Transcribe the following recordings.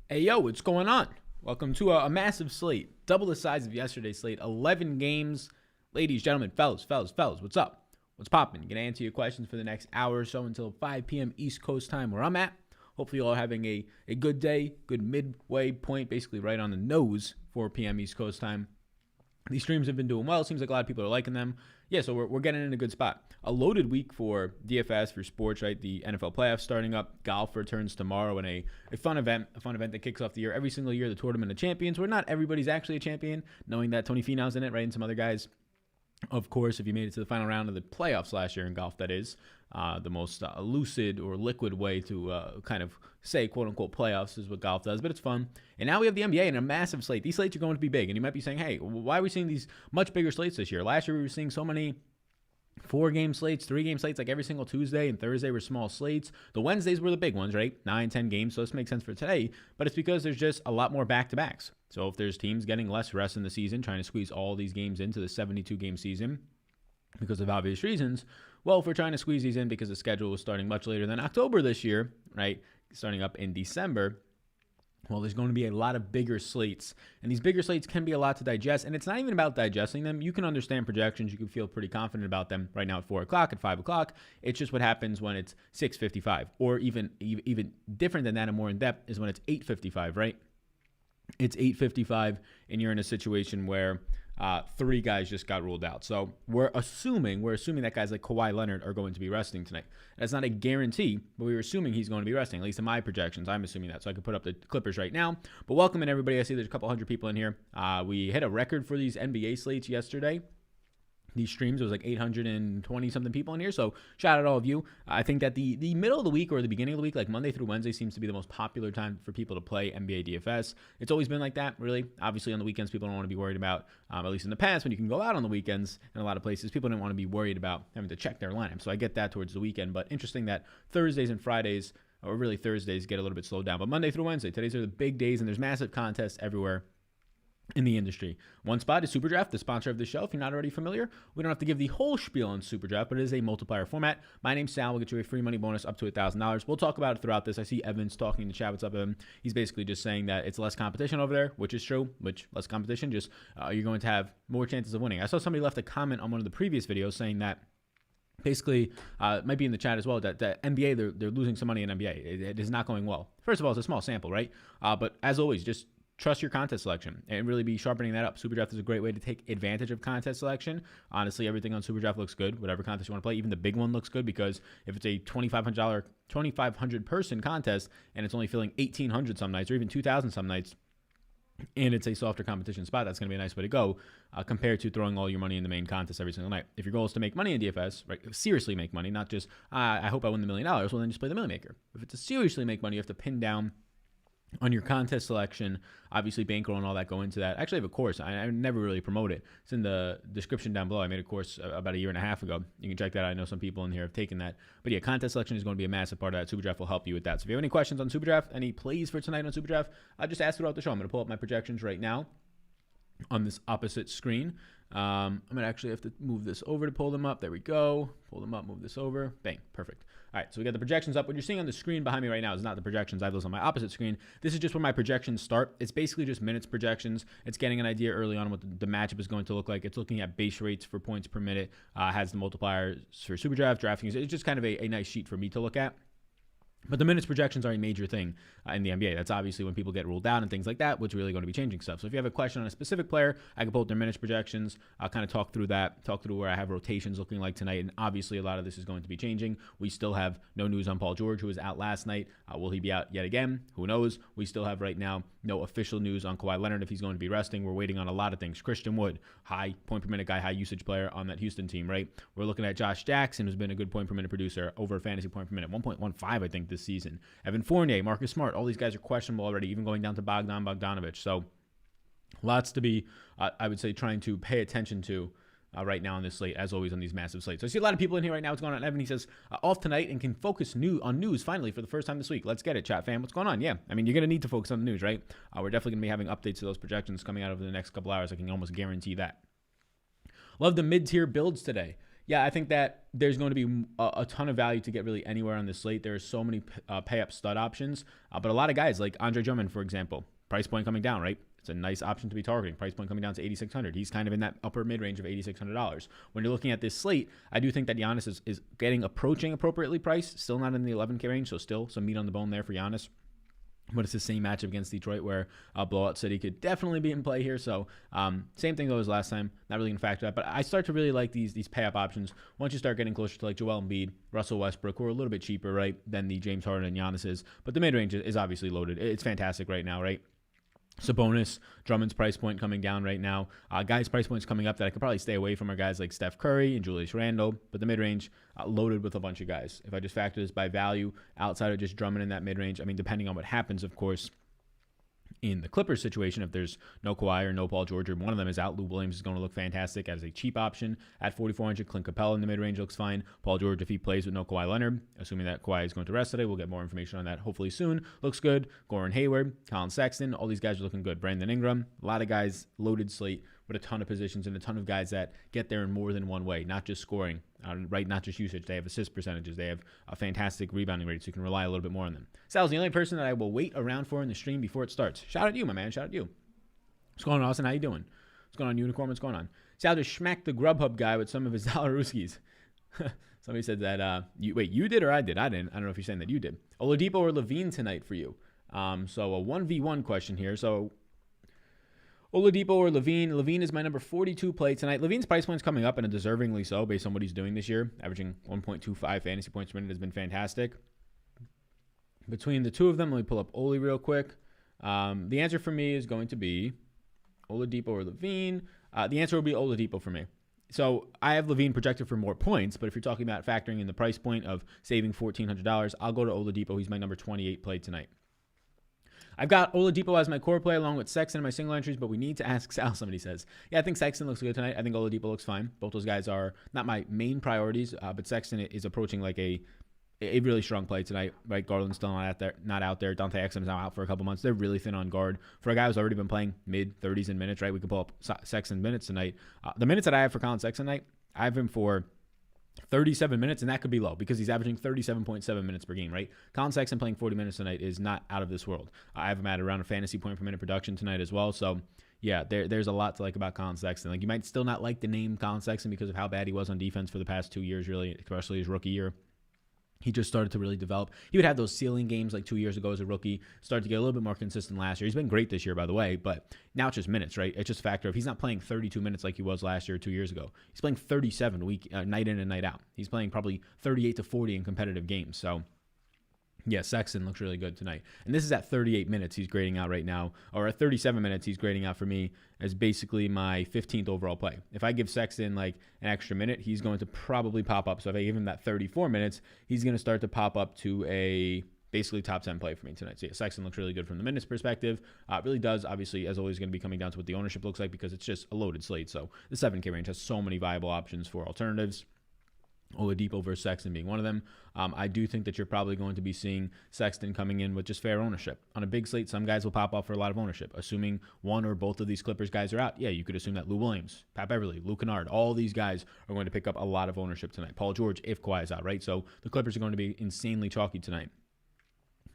Hey, yo, what's going on? Welcome to a massive slate, double the size of yesterday's slate, 11 games. Ladies, gentlemen, fellas, what's up? What's popping? Gonna answer your questions for the next hour or so until 5 p.m. East Coast time where I'm at. Hopefully you all are having a good day, good midway point, basically right on the nose, 4 p.m. East Coast time. These streams have been doing well. Seems like a lot of people are liking them. Yeah, so we're getting in a good spot. A loaded week for DFS, for sports, right? The NFL playoffs starting up. Golf returns tomorrow in a fun event that kicks off the year. Every single year, the Tournament of Champions, where not everybody's actually a champion, knowing that Tony Finau's in it, right? And some other guys. Of course, if you made it to the final round of the playoffs last year in golf, that is the most lucid or liquid way to kind of say, quote-unquote, playoffs is what golf does, but it's fun. And now we have the NBA and a massive slate. These slates are going to be big, and you might be saying, hey, why are we seeing these much bigger slates this year? Last year we were seeing so many 4-game slates, 3-game slates, like every single Tuesday and Thursday were small slates. The Wednesdays were the big ones, right? 9, 10 games, so this makes sense for today, but it's because there's just a lot more back-to-backs. So if there's teams getting less rest in the season, trying to squeeze all these games into the 72-game season because of obvious reasons, well, if we're trying to squeeze these in because the schedule was starting much later than October this year, right, starting up in December, well, there's going to be a lot of bigger slates, and these bigger slates can be a lot to digest, and it's not even about digesting them. You can understand projections. You can feel pretty confident about them right now at 4 o'clock, at 5 o'clock. It's just what happens when it's 6:55, or even different than that and more in-depth is when it's 8:55, right? It's 8:55, and you're in a situation where 3 guys just got ruled out. So we're assuming that guys like Kawhi Leonard are going to be resting tonight. That's not a guarantee, but we're assuming he's going to be resting, at least in my projections. I'm assuming that. So I could put up the Clippers right now. But welcome in, everybody. I see there's a couple hundred people in here. We hit a record for these NBA slates yesterday. These streams, it was like 820 something people in here. So shout out to all of you. I think that the middle of the week or the beginning of the week, like Monday through Wednesday, seems to be the most popular time for people to play NBA DFS. It's always been like that, really. Obviously, on the weekends, people don't want to be worried about, at least in the past, when you can go out on the weekends in a lot of places, people didn't want to be worried about having to check their lineup. So I get that towards the weekend. But interesting that Thursdays and Fridays, or really Thursdays, get a little bit slowed down. But Monday through Wednesday, today's are the big days, and there's massive contests everywhere in the industry. One spot is SuperDraft, the sponsor of the show. If you're not already familiar, we don't have to give the whole spiel on SuperDraft, but it is a multiplier format. My name's Sal. We'll get you a free money bonus up to $1,000. We'll talk about it throughout this. I see Evans talking in the chat. What's up, Evan? He's basically just saying that it's less competition over there, which is true, less competition, just you're going to have more chances of winning. I saw somebody left a comment on one of the previous videos saying that basically, it might be in the chat as well, that NBA, they're losing some money in NBA. It is not going well. First of all, it's a small sample, right? But as always, just trust your contest selection and really be sharpening that up. SuperDraft is a great way to take advantage of contest selection. Honestly, everything on SuperDraft looks good. Whatever contest you want to play, even the big one looks good, because if it's a $2,500 person contest and it's only filling 1,800 some nights or even 2,000 some nights, and it's a softer competition spot, that's going to be a nice way to go compared to throwing all your money in the main contest every single night. If your goal is to make money in DFS, right, seriously make money, not just, I hope I win the $1 million, well, then just play the Million Maker. If it's to seriously make money, you have to pin down on your contest selection. Obviously, bankroll and all that go into that. I actually have a course. I never really promote it. It's in the description down below. I made a course about 1.5 years ago. You can check that out. I know some people in here have taken that. But yeah, contest selection is going to be a massive part of that. SuperDraft will help you with that. So if you have any questions on SuperDraft, any plays for tonight on SuperDraft, just ask throughout the show. I'm going to pull up my projections right now on this opposite screen. I'm going to actually have to move this over to pull them up. There we go. Pull them up, move this over. Bang. Perfect. All right, so we got the projections up. What you're seeing on the screen behind me right now is not the projections. I have those on my opposite screen. This is just where my projections start. It's basically just minutes projections. It's getting an idea early on what the matchup is going to look like. It's looking at base rates for points per minute, has the multipliers for SuperDraft, DraftKings. It's just kind of a nice sheet for me to look at. But the minutes projections are a major thing in the NBA. That's obviously when people get ruled out and things like that, which is really going to be changing stuff. So if you have a question on a specific player, I can pull up their minutes projections. I'll kind of talk through that, talk through where I have rotations looking like tonight. And obviously, a lot of this is going to be changing. We still have no news on Paul George, who was out last night. Will he be out yet again? Who knows? We still have right now no official news on Kawhi Leonard if he's going to be resting. We're waiting on a lot of things. Christian Wood, high point per minute guy, high usage player on that Houston team, right? We're looking at Josh Jackson, who's been a good point per minute producer, over fantasy point per minute, 1.15, I think, this season. Evan Fournier, Marcus Smart, all these guys are questionable already, even going down to Bogdanovich. So lots to be, I would say, trying to pay attention to right now on this slate, as always on these massive slates. So I see a lot of people in here right now. What's going on? Evan, he says, off tonight and can focus on news finally for the first time this week. Let's get it, chat fam. What's going on? Yeah, I mean, you're going to need to focus on the news, right? We're definitely going to be having updates to those projections coming out over the next couple hours. I can almost guarantee that. Love the mid-tier builds today. Yeah, I think that there's going to be a ton of value to get really anywhere on this slate. There are so many pay-up stud options, but a lot of guys like Andre Drummond, for example, price point coming down, right? It's a nice option to be targeting. Price point coming down to $8,600. He's kind of in that upper mid-range of $8,600. When you're looking at this slate, I do think that Giannis is approaching appropriately priced, still not in the 11K range, so still some meat on the bone there for Giannis. But it's the same matchup against Detroit where Blowout City could definitely be in play here. So same thing though as last time. Not really going to factor that. But I start to really like these pay-up options once you start getting closer to like Joel Embiid, Russell Westbrook, who are a little bit cheaper, right, than the James Harden and Giannis is. But the mid-range is obviously loaded. It's fantastic right now, right? Sabonis, Drummond's price point coming down right now. Guys' price points coming up that I could probably stay away from are guys like Steph Curry and Julius Randle, but the mid-range loaded with a bunch of guys. If I just factor this by value outside of just Drummond in that mid-range, I mean, depending on what happens, of course, in the Clippers situation, if there's no Kawhi or no Paul George or one of them is out, Lou Williams is going to look fantastic as a cheap option at 4,400. Clint Capella in the mid-range looks fine. Paul George, if he plays with no Kawhi Leonard, assuming that Kawhi is going to rest today, we'll get more information on that hopefully soon. Looks good. Gordon Hayward, Colin Sexton, all these guys are looking good. Brandon Ingram, a lot of guys, loaded slate with a ton of positions and a ton of guys that get there in more than one way, not just scoring, right? Not just usage. They have assist percentages. They have a fantastic rebounding rate, so you can rely a little bit more on them. Sal's the only person that I will wait around for in the stream before it starts. Shout out to you, my man. Shout out to you. What's going on, Austin? How you doing? What's going on, Unicorn? What's going on? Sal just smacked the Grubhub guy with some of his Dolaruskis. Somebody said that, you did or I did? I didn't. I don't know if you're saying that you did. Oladipo or Levine tonight for you. So a 1v1 question here. So Oladipo or Levine. Levine is my number 42 play tonight. Levine's price point's coming up, and deservingly so based on what he's doing this year. Averaging 1.25 fantasy points per minute has been fantastic. Between the two of them, let me pull up Oli real quick. The answer for me is going to be Oladipo or Levine. The answer will be Oladipo for me. So I have Levine projected for more points, but if you're talking about factoring in the price point of saving $1,400, I'll go to Oladipo. He's my number 28 play tonight. I've got Oladipo as my core play along with Sexton in my single entries, but we need to ask Sal, somebody says. Yeah, I think Sexton looks good tonight. I think Oladipo looks fine. Both those guys are not my main priorities, but Sexton is approaching like a really strong play tonight, right? Garland's still not out there. Dante Exum is now out for a couple months. They're really thin on guard. For a guy who's already been playing mid-30s in minutes, right? We could pull up Sexton minutes tonight. The minutes that I have for Colin Sexton tonight, I have him for 37 minutes, and that could be low because he's averaging 37.7 minutes per game, right? Colin Sexton playing 40 minutes tonight is not out of this world. I have him at around a fantasy point per minute production tonight as well. So, yeah, there's a lot to like about Colin Sexton. Like, you might still not like the name Colin Sexton because of how bad he was on defense for the past 2 years, really, especially his rookie year. He just started to really develop. He would have those ceiling games like 2 years ago as a rookie. Started to get a little bit more consistent last year. He's been great this year, by the way, but now it's just minutes, right? It's just a factor of he's not playing 32 minutes like he was last year or 2 years ago. He's playing 37 night in and night out. He's playing probably 38 to 40 in competitive games. So, yeah, Sexton looks really good tonight. And this is at 38 minutes he's grading out right now, or at 37 minutes he's grading out for me as basically my 15th overall play. If I give Sexton like an extra minute, he's going to probably pop up. So if I give him that 34 minutes, he's going to start to pop up to a basically top 10 play for me tonight. So yeah, Sexton looks really good from the minutes perspective. It really does. Obviously, as always, going to be coming down to what the ownership looks like because it's just a loaded slate. So the 7K range has so many viable options for alternatives. Oladipo versus Sexton being one of them. I do think that you're probably going to be seeing Sexton coming in with just fair ownership. On a big slate, some guys will pop off for a lot of ownership. Assuming one or both of these Clippers guys are out, yeah, you could assume that Lou Williams, Pat Beverly, Luke Kennard, all these guys are going to pick up a lot of ownership tonight. Paul George, if Kawhi is out, right? So the Clippers are going to be insanely chalky tonight.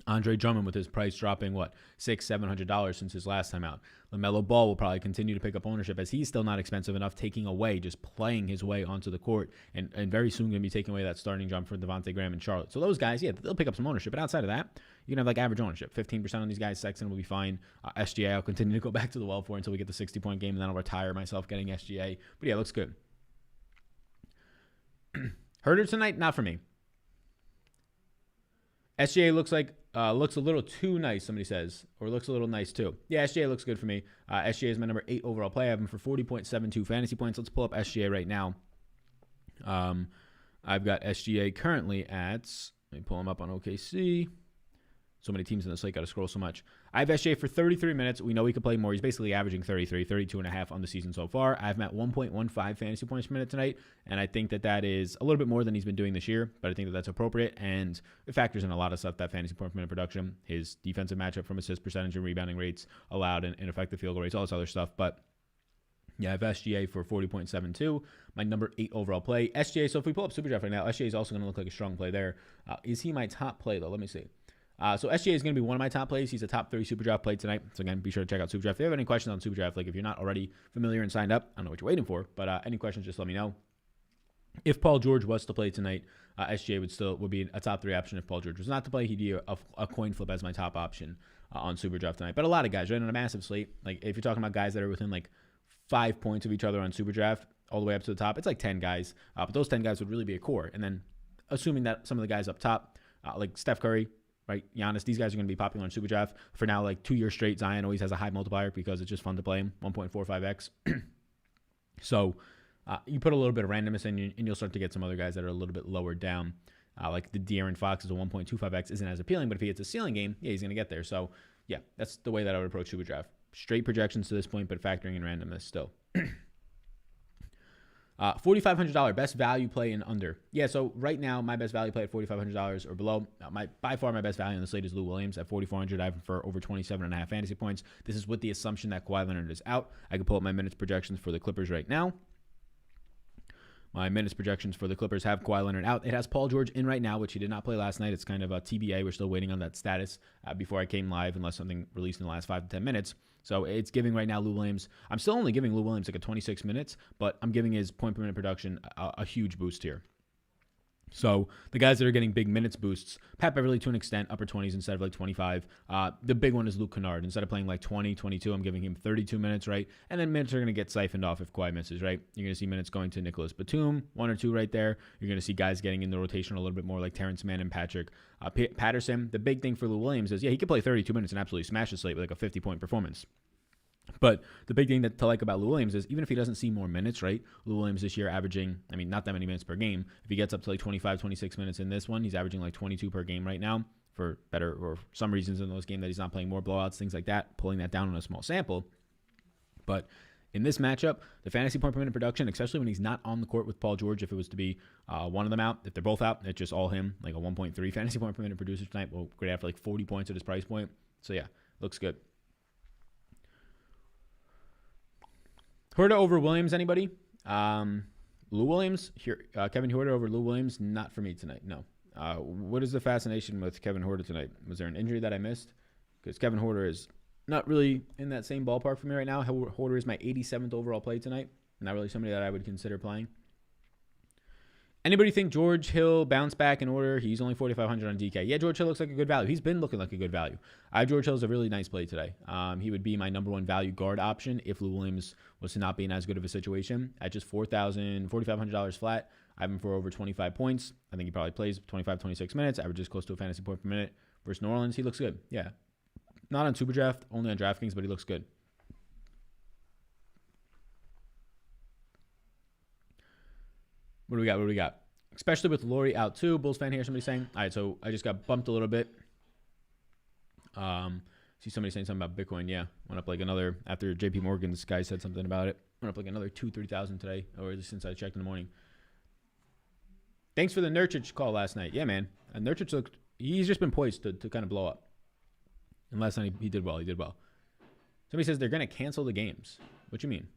Andre Drummond with his price dropping, $600-$700 since his last time out. LaMelo Ball will probably continue to pick up ownership as he's still not expensive enough, taking away, just playing his way onto the court, and very soon going to be taking away that starting jump for Devontae Graham and Charlotte. So those guys, yeah, they'll pick up some ownership. But outside of that, you can have like average ownership. 15% on these guys. Sexton will be fine. SGA, I'll continue to go back to the well for until we get the 60-point game, and then I'll retire myself getting SGA. But yeah, looks good. Herder tonight, not for me. SGA looks a little too nice, somebody says, or looks a little nice too. Yeah, SGA looks good for me. SGA is my number 8 overall play. I have him for 40.72 fantasy points. Let's pull up SGA right now. I've got SGA currently at, let me pull him up on OKC. So many teams in the slate, got to scroll so much. I have SGA for 33 minutes. We know he could play more. He's basically averaging 32.5 on the season so far. I have him at 1.15 fantasy points per minute tonight, and I think that is a little bit more than he's been doing this year, but I think that's appropriate, and it factors in a lot of stuff, that fantasy point per minute production, his defensive matchup from assist percentage and rebounding rates allowed, and effective field goal rates, all this other stuff, but Yeah, I have SGA for 40.72, my number 8 overall play. SGA, so if we pull up SuperDraft right now, SGA is also going to look like a strong play there. Is he my top play, though? Let me see. So SGA is going to be one of my top plays. He's a top 3 SuperDraft play tonight. So again, be sure to check out SuperDraft. If you have any questions on SuperDraft, like if you're not already familiar and signed up, I don't know what you're waiting for, but any questions, just let me know. If Paul George was to play tonight, SGA would be a top 3 option. If Paul George was not to play, he'd be a coin flip as my top option on SuperDraft tonight. But a lot of guys, right, on a massive slate, like if you're talking about guys that are within like 5 points of each other on SuperDraft, all the way up to the top, it's like 10 guys. But those 10 guys would really be a core. And then assuming that some of the guys up top, like Steph Curry, right, Giannis, these guys are going to be popular on SuperDraft. For now, like 2 years straight, Zion always has a high multiplier because it's just fun to play him, 1.45x. So you put a little bit of randomness in, and you'll start to get some other guys that are a little bit lower down. Like the De'Aaron Fox is a 1.25x, isn't as appealing, but if he hits a ceiling game, yeah, he's going to get there. So yeah, that's the way that I would approach SuperDraft. Straight projections to this point, but factoring in randomness still. $4,500 best value play in under. Yeah, so right now my best value play at $4,500 or below. By far my best value on the slate is Lou Williams at $4,400. I have him for over 27.5 fantasy points. This is with the assumption that Kawhi Leonard is out. I can pull up my minutes projections for the Clippers right now. My minutes projections for the Clippers have Kawhi Leonard out. It has Paul George in right now, which he did not play last night. It's kind of a TBA. We're still waiting on that status before I came live, unless something released in the last 5 to 10 minutes. So it's giving right now Lou Williams. I'm still only giving Lou Williams like a 26 minutes, but I'm giving his point per minute production a huge boost here. So the guys that are getting big minutes boosts, Pat Beverly to an extent, upper 20s instead of like 25. The big one is Luke Kennard. Instead of playing like 20, 22, I'm giving him 32 minutes, right? And then minutes are going to get siphoned off if Kawhi misses, right? You're going to see minutes going to Nicholas Batum, 1 or 2 right there. You're going to see guys getting in the rotation a little bit more like Terrence Mann and Patrick Patterson. The big thing for Lou Williams is, yeah, he could play 32 minutes and absolutely smash the slate with like a 50-point performance. But the big thing to like about Lou Williams is even if he doesn't see more minutes, right? Lou Williams this year averaging, not that many minutes per game. If he gets up to like 25, 26 minutes in this one, he's averaging like 22 per game right now for better or some reasons in those games that he's not playing more blowouts, things like that, pulling that down on a small sample. But in this matchup, the fantasy point per minute production, especially when he's not on the court with Paul George, if it was to be one of them out, if they're both out, it's just all him, like a 1.3 fantasy point per minute producer tonight. Well, great after like 40 points at his price point. So yeah, looks good. Huerter over Williams, anybody? Lou Williams, here, Kevin Huerter over Lou Williams, not for me tonight, no. What is the fascination with Kevin Huerter tonight? Was there an injury that I missed? Because Kevin Huerter is not really in that same ballpark for me right now. Huerter is my 87th overall play tonight. Not really somebody that I would consider playing. Anybody think George Hill bounced back in order? He's only 4,500 on DK. Yeah, George Hill looks like a good value. He's been looking like a good value. George Hill's a really nice play today. He would be my number 1 value guard option if Lou Williams was to not be in as good of a situation. At just $4,500 flat, I have him for over 25 points. I think he probably plays 25, 26 minutes, averages close to a fantasy point per minute. Versus New Orleans, he looks good. Yeah. Not on SuperDraft, only on DraftKings, but he looks good. What do we got? Especially with Laurie out too. Bulls fan here, somebody saying. All right, so I just got bumped a little bit. See somebody saying something about Bitcoin. Yeah, went up like another, after JP Morgan's guy said something about it. Went up like another 3,000 today, or since I checked in the morning. Thanks for the Nurkic call last night. Yeah, man. And Nurkic looked, he's just been poised to kind of blow up. And last night he did well. Somebody says they're going to cancel the games. What you mean?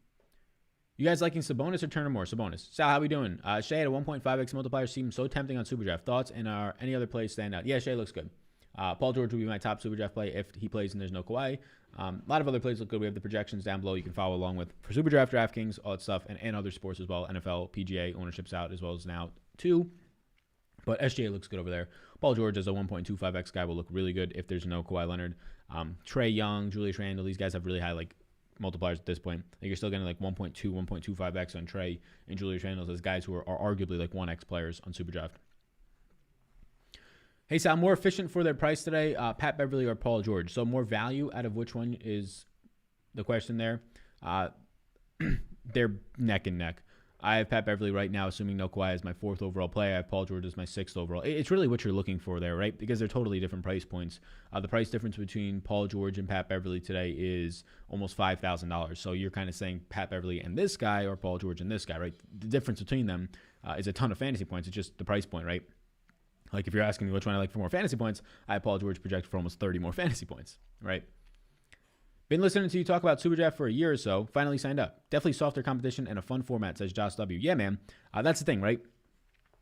You guys liking Sabonis or Turner more? Sabonis. Sal, how we doing? Shea at a 1.5x multiplier seems so tempting on SuperDraft. Thoughts and are any other plays stand out? Yeah, Shea looks good. Paul George will be my top SuperDraft play if he plays and there's no Kawhi. A lot of other plays look good. We have the projections down below you can follow along with for SuperDraft, DraftKings, all that stuff, and other sports as well. NFL, PGA, ownership's out as well as now too. But SGA looks good over there. Paul George as a 1.25x guy will look really good if there's no Kawhi Leonard. Trae Young, Julius Randle, these guys have really high multipliers at this point. You're still getting 1.2, 1.25x on Trae and Julius Randle as guys who are arguably 1x players on SuperDraft. Hey, Sal, more efficient for their price today, Pat Beverly or Paul George? So more value out of which one is the question there? They're neck and neck. I have Pat Beverly right now, assuming no Kawhi, as my 4th overall play. I have Paul George as my 6th overall. It's really what you're looking for there, right? Because they're totally different price points. The price difference between Paul George and Pat Beverly today is almost $5,000. So you're kind of saying Pat Beverly and this guy or Paul George and this guy, right? The difference between them is a ton of fantasy points. It's just the price point, right? Like if you're asking me which one I like for more fantasy points, I have Paul George projected for almost 30 more fantasy points, right? Been listening to you talk about Super Draft for a year or so. Finally signed up. Definitely softer competition and a fun format, says Josh W. Yeah, man. That's the thing, right?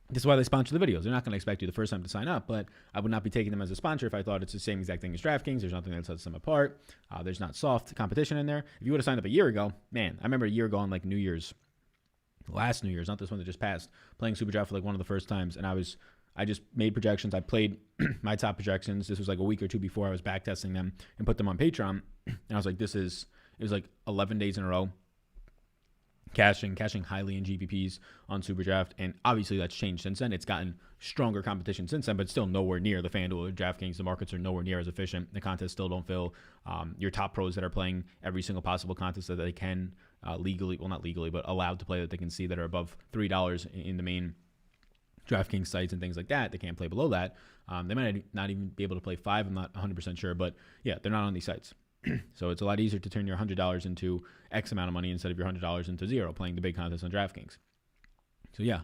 This is why they sponsor the videos. They're not going to expect you the first time to sign up, but I would not be taking them as a sponsor if I thought it's the same exact thing as DraftKings. There's nothing that sets them apart. There's not soft competition in there. If you would have signed up a year ago, man, I remember a year ago on like New Year's, last New Year's, not this one that just passed, playing Super Draft for like one of the first times, and I just made projections. I played my top projections. This was like a week or two before I was back testing them and put them on Patreon. And I was like, it was like 11 days in a row. Cashing highly in GPPs on Super Draft. And obviously that's changed since then. It's gotten stronger competition since then, but still nowhere near the FanDuel or DraftKings. The markets are nowhere near as efficient. The contests still don't fill. Your top pros that are playing every single possible contest that they can legally, well, not legally, but allowed to play that they can see that are above $3 in the main DraftKings sites and things like that. They can't play below that. They might not even be able to play 5. I'm not 100% sure, but yeah, they're not on these sites. So it's a lot easier to turn your $100 into X amount of money instead of your $100 into zero playing the big contest on DraftKings. So yeah.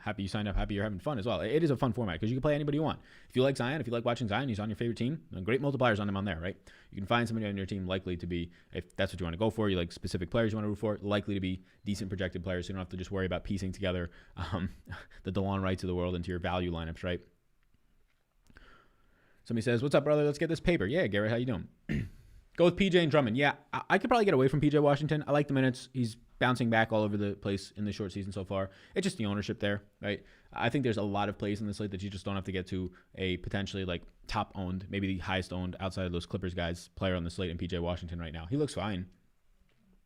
Happy you signed up. Happy you're having fun as well. It is a fun format because you can play anybody you want. If you like Zion, if you like watching Zion, he's on your favorite team. Great multipliers on him on there, right? You can find somebody on your team likely to be, if that's what you want to go for, you like specific players you want to root for, likely to be decent projected players. So you don't have to just worry about piecing together the DeLon Wrights of the world into your value lineups, right? Somebody says, "What's up, brother? Let's get this paper." Yeah, Garrett, how you doing? Go with PJ and Drummond. Yeah, I could probably get away from PJ Washington. I like the minutes. He's bouncing back all over the place in the short season so far. It's just the ownership there, right? I think there's a lot of plays in the slate that you just don't have to get to a potentially like top owned, maybe the highest owned outside of those Clippers guys player on the slate in PJ Washington right now. He looks fine.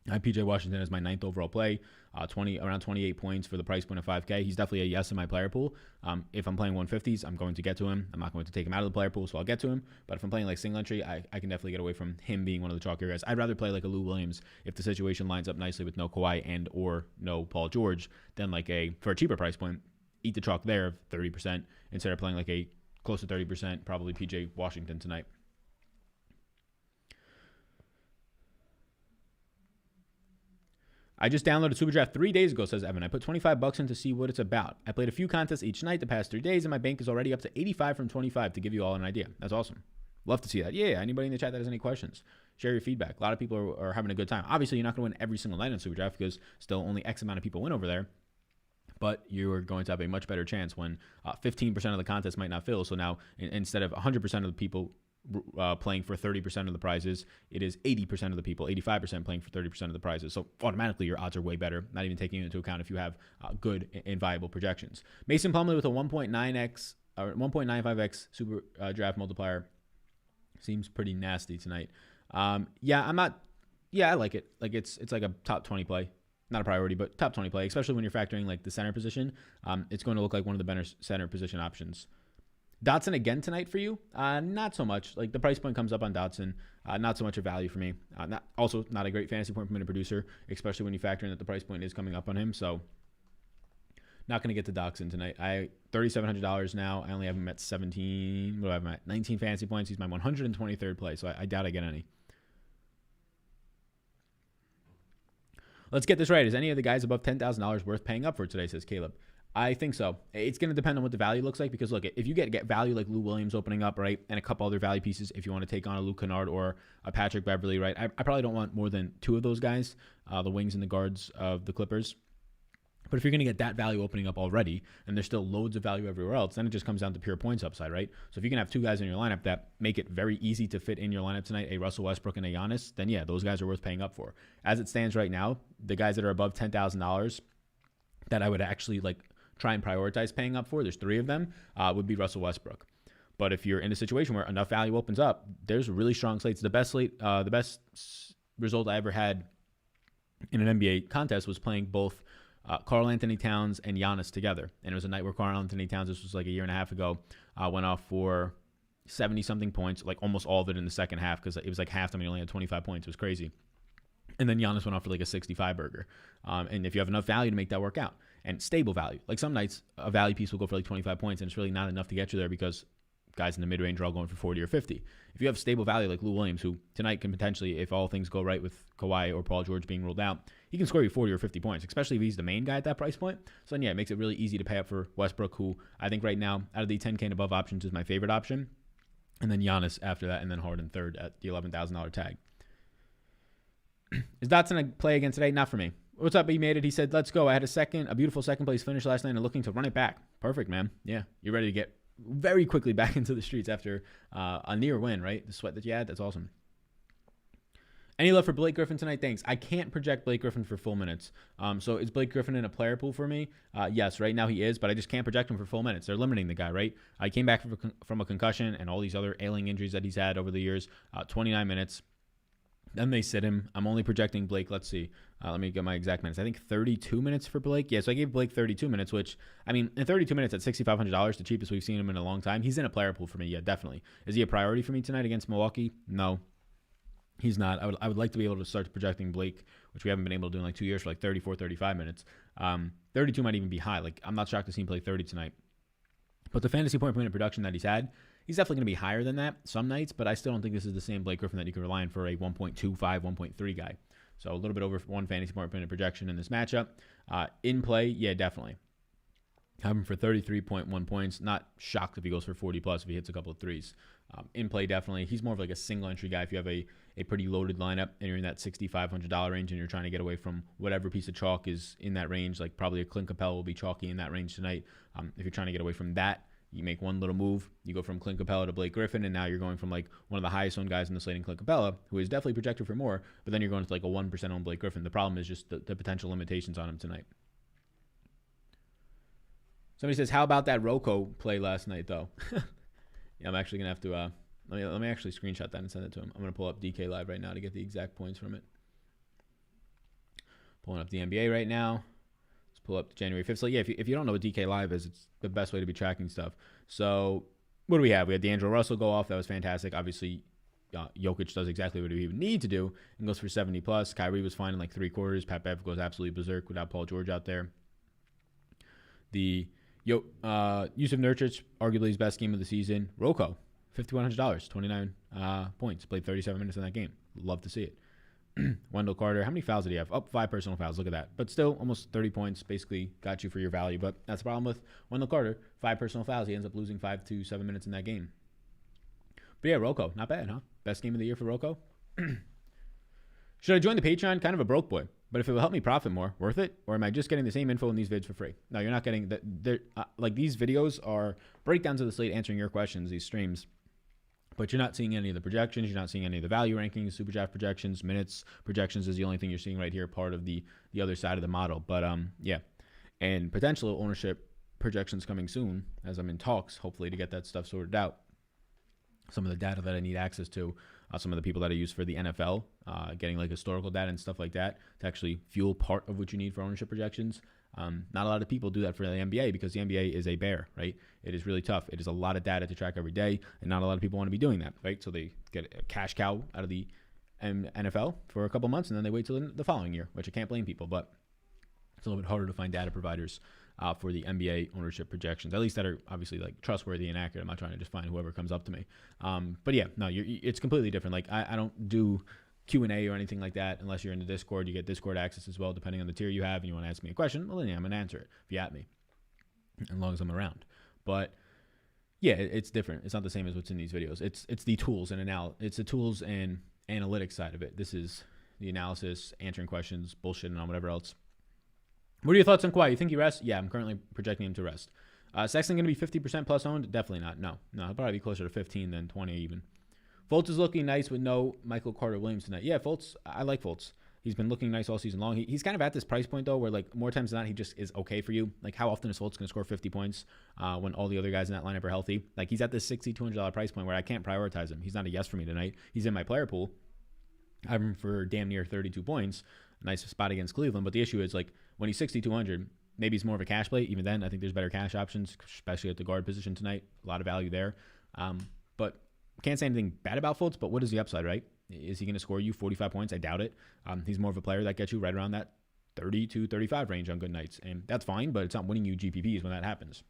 I have PJ Washington as my 9th overall play, around 28 points for the price point of 5K. He's definitely a yes in my player pool. If I'm playing 150s, I'm going to get to him. I'm not going to take him out of the player pool, so I'll get to him. But if I'm playing like single entry, I can definitely get away from him being one of the chalkier guys. I'd rather play like a Lou Williams if the situation lines up nicely with no Kawhi and or no Paul George than like for a cheaper price point, eat the chalk there of 30% instead of playing like a close to 30%, probably PJ Washington tonight. I just downloaded Super Draft 3 days ago, says Evan. I put $25 in to see what it's about. I played a few contests each night the past 3 days, and my bank is already up to 85 from 25 to give you all an idea. That's awesome. Love to see that. Yeah, anybody in the chat that has any questions, share your feedback. A lot of people are having a good time. Obviously, you're not going to win every single night on Super Draft because still only X amount of people win over there. But you are going to have a much better chance when 15% of the contest might not fill. So now instead of 100% of the people playing for 30% of the prizes, it is 80% of the people, 85% playing for 30% of the prizes. So automatically your odds are way better, not even taking into account if you have good and viable projections. Mason Plumlee with a 1.9x or 1.95x super draft multiplier seems pretty nasty tonight. I like it. Like it's like a top 20 play. Not a priority, but top 20 play, especially when you're factoring like the center position. It's going to look like one of the better center position options. Dotson again tonight for you? Not so much. Like the price point comes up on Dotson. Not so much a value for me. Not a great fantasy point for me to producer, especially when you factor in that the price point is coming up on him. So not going to get to Dotson tonight. $3,700 now. I only have him at 17. What do I have him at? 19 fantasy points. He's my 123rd play, so I doubt I get any. Let's get this right. Is any of the guys above $10,000 worth paying up for today, says Caleb? I think so. It's going to depend on what the value looks like because, look, if you get value like Lou Williams opening up, right, and a couple other value pieces, if you want to take on a Luke Kennard or a Patrick Beverley, right, I probably don't want more than 2 of those guys, the wings and the guards of the Clippers. But if you're going to get that value opening up already and there's still loads of value everywhere else, then it just comes down to pure points upside, right? So if you can have 2 guys in your lineup that make it very easy to fit in your lineup tonight, a Russell Westbrook and a Giannis, then yeah, those guys are worth paying up for. As it stands right now, the guys that are above $10,000 that I would actually like try and prioritize paying up for, there's 3 of them, would be Russell Westbrook. But if you're in a situation where enough value opens up, there's really strong slates. The best slate, the best result I ever had in an NBA contest was playing both Karl Anthony Towns and Giannis together. And it was a night where Karl Anthony Towns, this was like a year and a half ago, went off for 70-something points, like almost all of it in the second half because it was like halftime and he only had 25 points. It was crazy. And then Giannis went off for like a 65 burger. And if you have enough value to make that work out, and stable value, like some nights a value piece will go for like 25 points and it's really not enough to get you there because guys in the mid-range are all going for 40 or 50. If you have stable value like Lou Williams, who tonight can potentially, if all things go right with Kawhi or Paul George being ruled out, he can score you 40 or 50 points, especially if he's the main guy at that price point. So then, yeah, it makes it really easy to pay up for Westbrook, who I think right now, out of the 10K and above options, is my favorite option. And then Giannis after that, and then Harden third at the $11,000 tag. Is Dotson a play again today? Not for me. What's up? He made it. He said, let's go. I had a beautiful second place finish last night and looking to run it back. Perfect, man. Yeah. You're ready to get very quickly back into the streets after a near win, right? The sweat that you had. That's awesome. Any love for Blake Griffin tonight? Thanks. I can't project Blake Griffin for full minutes. So is Blake Griffin in a player pool for me? Yes, right now he is, but I just can't project him for full minutes. They're limiting the guy, right? I came back from a concussion and all these other ailing injuries that he's had over the years. 29 minutes. Then they sit him. I'm only projecting Blake. Let's see. Let me get my exact minutes. I think 32 minutes for Blake. Yeah, so I gave Blake 32 minutes, which, I mean, in 32 minutes at $6,500, the cheapest we've seen him in a long time. He's in a player pool for me. Yeah, definitely. Is he a priority for me tonight against Milwaukee? No. He's not. I would like to be able to start projecting Blake, which we haven't been able to do in like 2 years, for like 34, 35 minutes. 32 might even be high. Like, I'm not shocked to see him play 30 tonight. But the fantasy point per minute production that he's had, he's definitely going to be higher than that some nights, but I still don't think this is the same Blake Griffin that you can rely on for a 1.25, 1.3 guy. So a little bit over one fantasy point per minute projection in this matchup. In play, yeah, definitely. Have him for 33.1 points. Not shocked if he goes for 40 plus if he hits a couple of threes. In play, definitely. He's more of like a single entry guy if you have a pretty loaded lineup and you're in that $6,500 range and you're trying to get away from whatever piece of chalk is in that range. Like probably a Clint Capella will be chalky in that range tonight. If you're trying to get away from that, you make one little move. You go from Clint Capella to Blake Griffin, and now you're going from like one of the highest owned guys in the slate in Clint Capella, who is definitely projected for more, but then you're going to like a 1% on Blake Griffin. The problem is just the potential limitations on him tonight. Somebody says, how about that Rocco play last night, though? Yeah, I'm actually going to have to, let me actually screenshot that and send it to him. I'm going to pull up DK Live right now to get the exact points from it. Pulling up the NBA right now. Let's pull up the January 5th. So, yeah, if you don't know what DK Live is, it's the best way to be tracking stuff. So, what do we have? We had D'Angelo Russell go off. That was fantastic. Obviously, Jokic does exactly what he would need to do and goes for 70 plus. Kyrie was fine in like three quarters. Pat Bev goes absolutely berserk without Paul George out there. Yusuf Nurkic, arguably his best game of the season. Rocco, $5,100, 29 points. Played 37 minutes in that game. Love to see it. Wendell Carter, how many fouls did he have? 5 personal fouls. Look at that. But still, almost 30 points. Basically got you for your value. But that's the problem with Wendell Carter. 5 personal fouls. He ends up losing 5 to 7 minutes in that game. But yeah, Rocco, not bad, huh? Best game of the year for Rocco. Should I join the Patreon? Kind of a broke boy. But if it will help me profit more, worth it? Or am I just getting the same info in these vids for free? No, you're not getting that. Like these videos are breakdowns of the slate, answering your questions, these streams. But you're not seeing any of the projections. You're not seeing any of the value rankings, super draft projections, minutes projections is the only thing you're seeing right here, part of the other side of the model. But yeah, and potential ownership projections coming soon as I'm in talks, hopefully, to get that stuff sorted out. Some of the data that I need access to, some of the people that I use for the NFL, getting like historical data and stuff like that to actually fuel part of what you need for ownership projections. Not a lot of people do that for the NBA because the NBA is a bear, right? It is really tough. It is a lot of data to track every day, and not a lot of people want to be doing that, right? So they get a cash cow out of the NFL for a couple months, and then they wait till the following year, which I can't blame people, but it's a little bit harder to find data providers for the NBA ownership projections, at least that are obviously like trustworthy and accurate. I'm not trying to just find whoever comes up to me. But yeah, no, it's completely different. Like I don't do Q&A or anything like that unless you're in the Discord. You get Discord access as well, depending on the tier you have, and you want to ask me a question, well, then yeah, I'm going to answer it if you at me, as long as I'm around. But yeah, it's different. It's not the same as what's in these videos. It's the tools and it's the tools and analytics side of it. This is the analysis, answering questions, bullshitting on whatever else. What are your thoughts on Kawhi? You think he rests? Yeah, I'm currently projecting him to rest. Sexton going to be 50% plus owned? Definitely not. No, he'll probably be closer to 15 than 20 even. Fultz is looking nice with no Michael Carter-Williams tonight. Yeah, Fultz, I like Fultz. He's been looking nice all season long. He's kind of at this price point, though, where like more times than not, he just is okay for you. Like how often is Fultz going to score 50 points when all the other guys in that lineup are healthy? Like he's at this $6,200 price point where I can't prioritize him. He's not a yes for me tonight. He's in my player pool. I have him for damn near 32 points. Nice spot against Cleveland. But the issue is like when he's 6,200, maybe he's more of a cash play. Even then, I think there's better cash options, especially at the guard position tonight. A lot of value there. But can't say anything bad about Fultz, but what is the upside, right? Is he going to score you 45 points? I doubt it. He's more of a player that gets you right around that 30 to 35 range on good nights. And that's fine, but it's not winning you GPPs when that happens.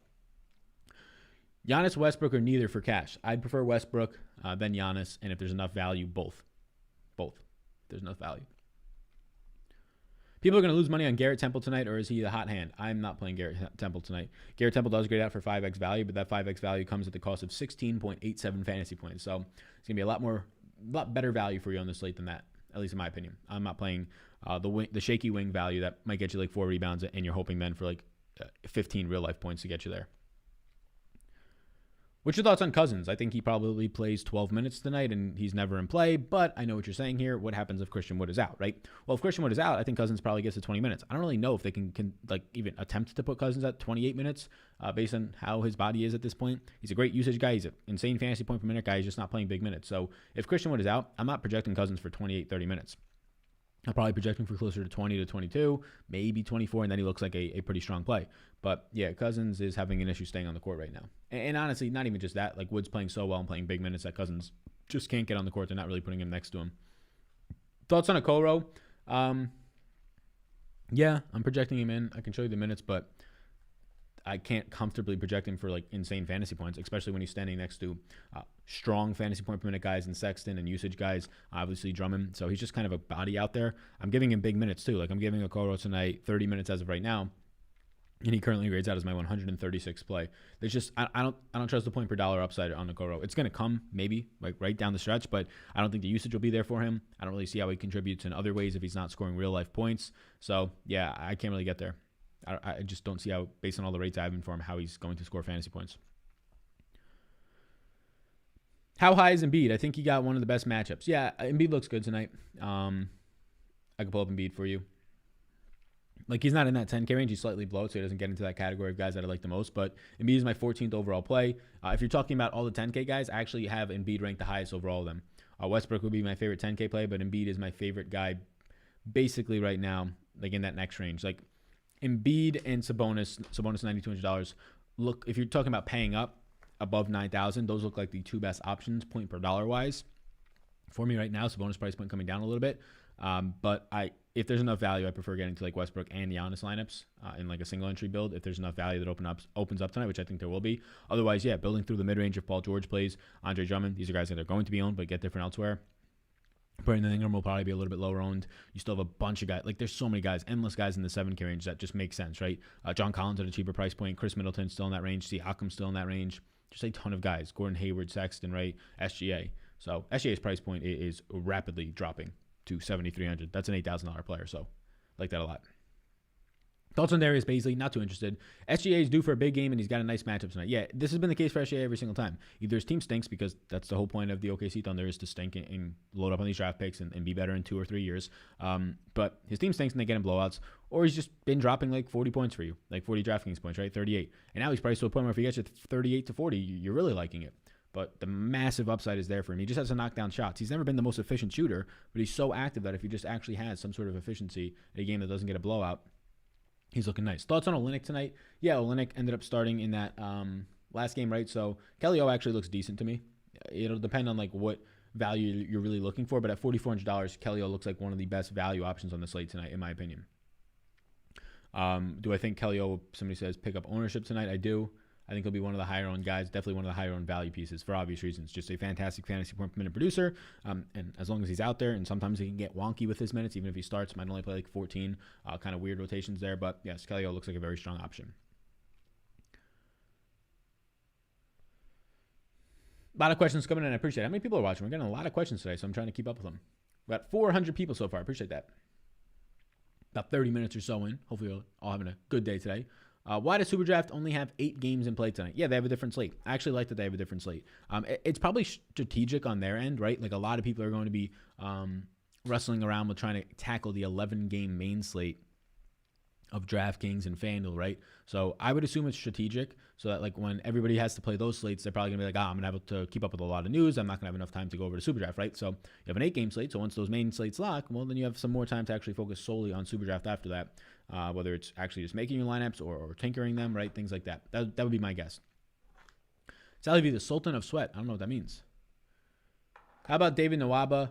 Giannis, Westbrook, or neither for cash. I'd prefer Westbrook, then Giannis, and if there's enough value, both. If there's enough value. People are going to lose money on Garrett Temple tonight, or is he the hot hand? I'm not playing Garrett Temple tonight. Garrett Temple does grade out for 5x value, but that 5x value comes at the cost of 16.87 fantasy points. So it's going to be a lot better value for you on the slate than that. at least in my opinion. I'm not playing the shaky wing value that might get you like 4 rebounds, and you're hoping then for like 15 real life points to get you there. What's your thoughts on Cousins? I think he probably plays 12 minutes tonight, and he's never in play, but I know what you're saying here. What happens if Christian Wood is out, right? Well, if Christian Wood is out, I think Cousins probably gets to 20 minutes. I don't really know if they can like even attempt to put Cousins at 28 minutes based on how his body is at this point. He's a great usage guy. He's an insane fantasy point per minute guy. He's just not playing big minutes. So if Christian Wood is out, I'm not projecting Cousins for 28, 30 minutes. I'll probably project him for closer to 20 to 22, maybe 24, and then he looks like a pretty strong play. But yeah, Cousins is having an issue staying on the court right now. And honestly, not even just that. Like Wood's playing so well and playing big minutes that Cousins just can't get on the court. They're not really putting him next to him. Thoughts on Okoro? Yeah, I'm projecting him in. I can show you the minutes, but I can't comfortably project him for like insane fantasy points, especially when he's standing next to strong fantasy point per minute guys and Sexton and usage guys, obviously Drummond. So he's just kind of a body out there. I'm giving him big minutes too. Like I'm giving Okoro tonight 30 minutes as of right now, and he currently grades out as my 136 play. There's just I don't trust the point per dollar upside on Okoro. It's gonna come maybe like right down the stretch, but I don't think the usage will be there for him. I don't really see how he contributes in other ways if he's not scoring real life points. So yeah, I can't really get there. I just don't see how, based on all the rates I have in for him, how he's going to score fantasy points. How high is Embiid? I think he got one of the best matchups. Yeah, Embiid looks good tonight. I can pull up Embiid for you. Like, he's not in that 10K range. He's slightly below, so he doesn't get into that category of guys that I like the most. But Embiid is my 14th overall play. If you're talking about all the 10K guys, I actually have Embiid ranked the highest over all of them. Westbrook would be my favorite 10K play, but Embiid is my favorite guy basically right now, like in that next range. Like, Embiid and Sabonis $9,200. Look, if you're talking about paying up above 9,000, those look like the two best options point per dollar wise for me right now. Sabonis price point coming down a little bit, but if there's enough value, I prefer getting to like Westbrook and Giannis lineups in like a single entry build. If there's enough value that opens up tonight, which I think there will be. Otherwise, yeah, building through the mid range if Paul George plays, Andre Drummond. These are guys that are going to be owned but get different elsewhere. Brandon Ingram will probably be a little bit lower owned. You still have a bunch of guys. Like, there's so many guys, endless guys in the 7K range that just make sense, right? John Collins at a cheaper price point. Chris Middleton still in that range. Siakam still in that range. Just a ton of guys. Gordon Hayward, Sexton, right? SGA. So SGA's price point is rapidly dropping to 7,300. That's an $8,000 player, so I like that a lot. Thoughts on Darius Bazley? Not too interested. SGA is due for a big game, and he's got a nice matchup tonight. Yeah, this has been the case for SGA every single time. Either his team stinks, because that's the whole point of the OKC Thunder is to stink and load up on these draft picks and be better in 2 or 3 years. But his team stinks and they get in blowouts, or he's just been dropping like 40 points for you, like 40 DraftKings points, right? 38. And now he's priced to a point where if he gets you 38 to 40, you're really liking it. But the massive upside is there for him. He just has to knock down shots. He's never been the most efficient shooter, but he's so active that if he just actually has some sort of efficiency in a game that doesn't get a blowout, he's looking nice. Thoughts on Olynyk tonight? Yeah, Olynyk ended up starting in that last game, right? So Kelly O actually looks decent to me. It'll depend on like what value you're really looking for, but at $4,400, Kelly O looks like one of the best value options on the slate tonight, in my opinion. Do I think Kelly O, somebody says, pick up ownership tonight? I do. I think he'll be one of the higher owned guys, definitely one of the higher owned value pieces for obvious reasons. Just a fantastic fantasy point per minute producer. And as long as he's out there, and sometimes he can get wonky with his minutes, even if he starts, might only play like 14, kind of weird rotations there. But yes, Kelly O looks like a very strong option. A lot of questions coming in. I appreciate it. How many people are watching? We're getting a lot of questions today, so I'm trying to keep up with them. We got 400 people so far. I appreciate that. About 30 minutes or so in. Hopefully you're all having a good day today. Why does Superdraft only have 8 games in play tonight? Yeah, they have a different slate. I actually like that they have a different slate. It's probably strategic on their end, right? Like, a lot of people are going to be wrestling around with trying to tackle the 11-game main slate of DraftKings and FanDuel, right? So I would assume it's strategic, so that like when everybody has to play those slates, they're probably gonna be like, I'm gonna have to keep up with a lot of news. I'm not gonna have enough time to go over to Superdraft, right? So you have an 8-game slate. So once those main slates lock, well, then you have some more time to actually focus solely on Superdraft after that, whether it's actually just making your lineups or tinkering them, right? Things like that. That would be my guess. Sal Vetri, the Sultan of Sweat. I don't know what that means. How about David Nwaba?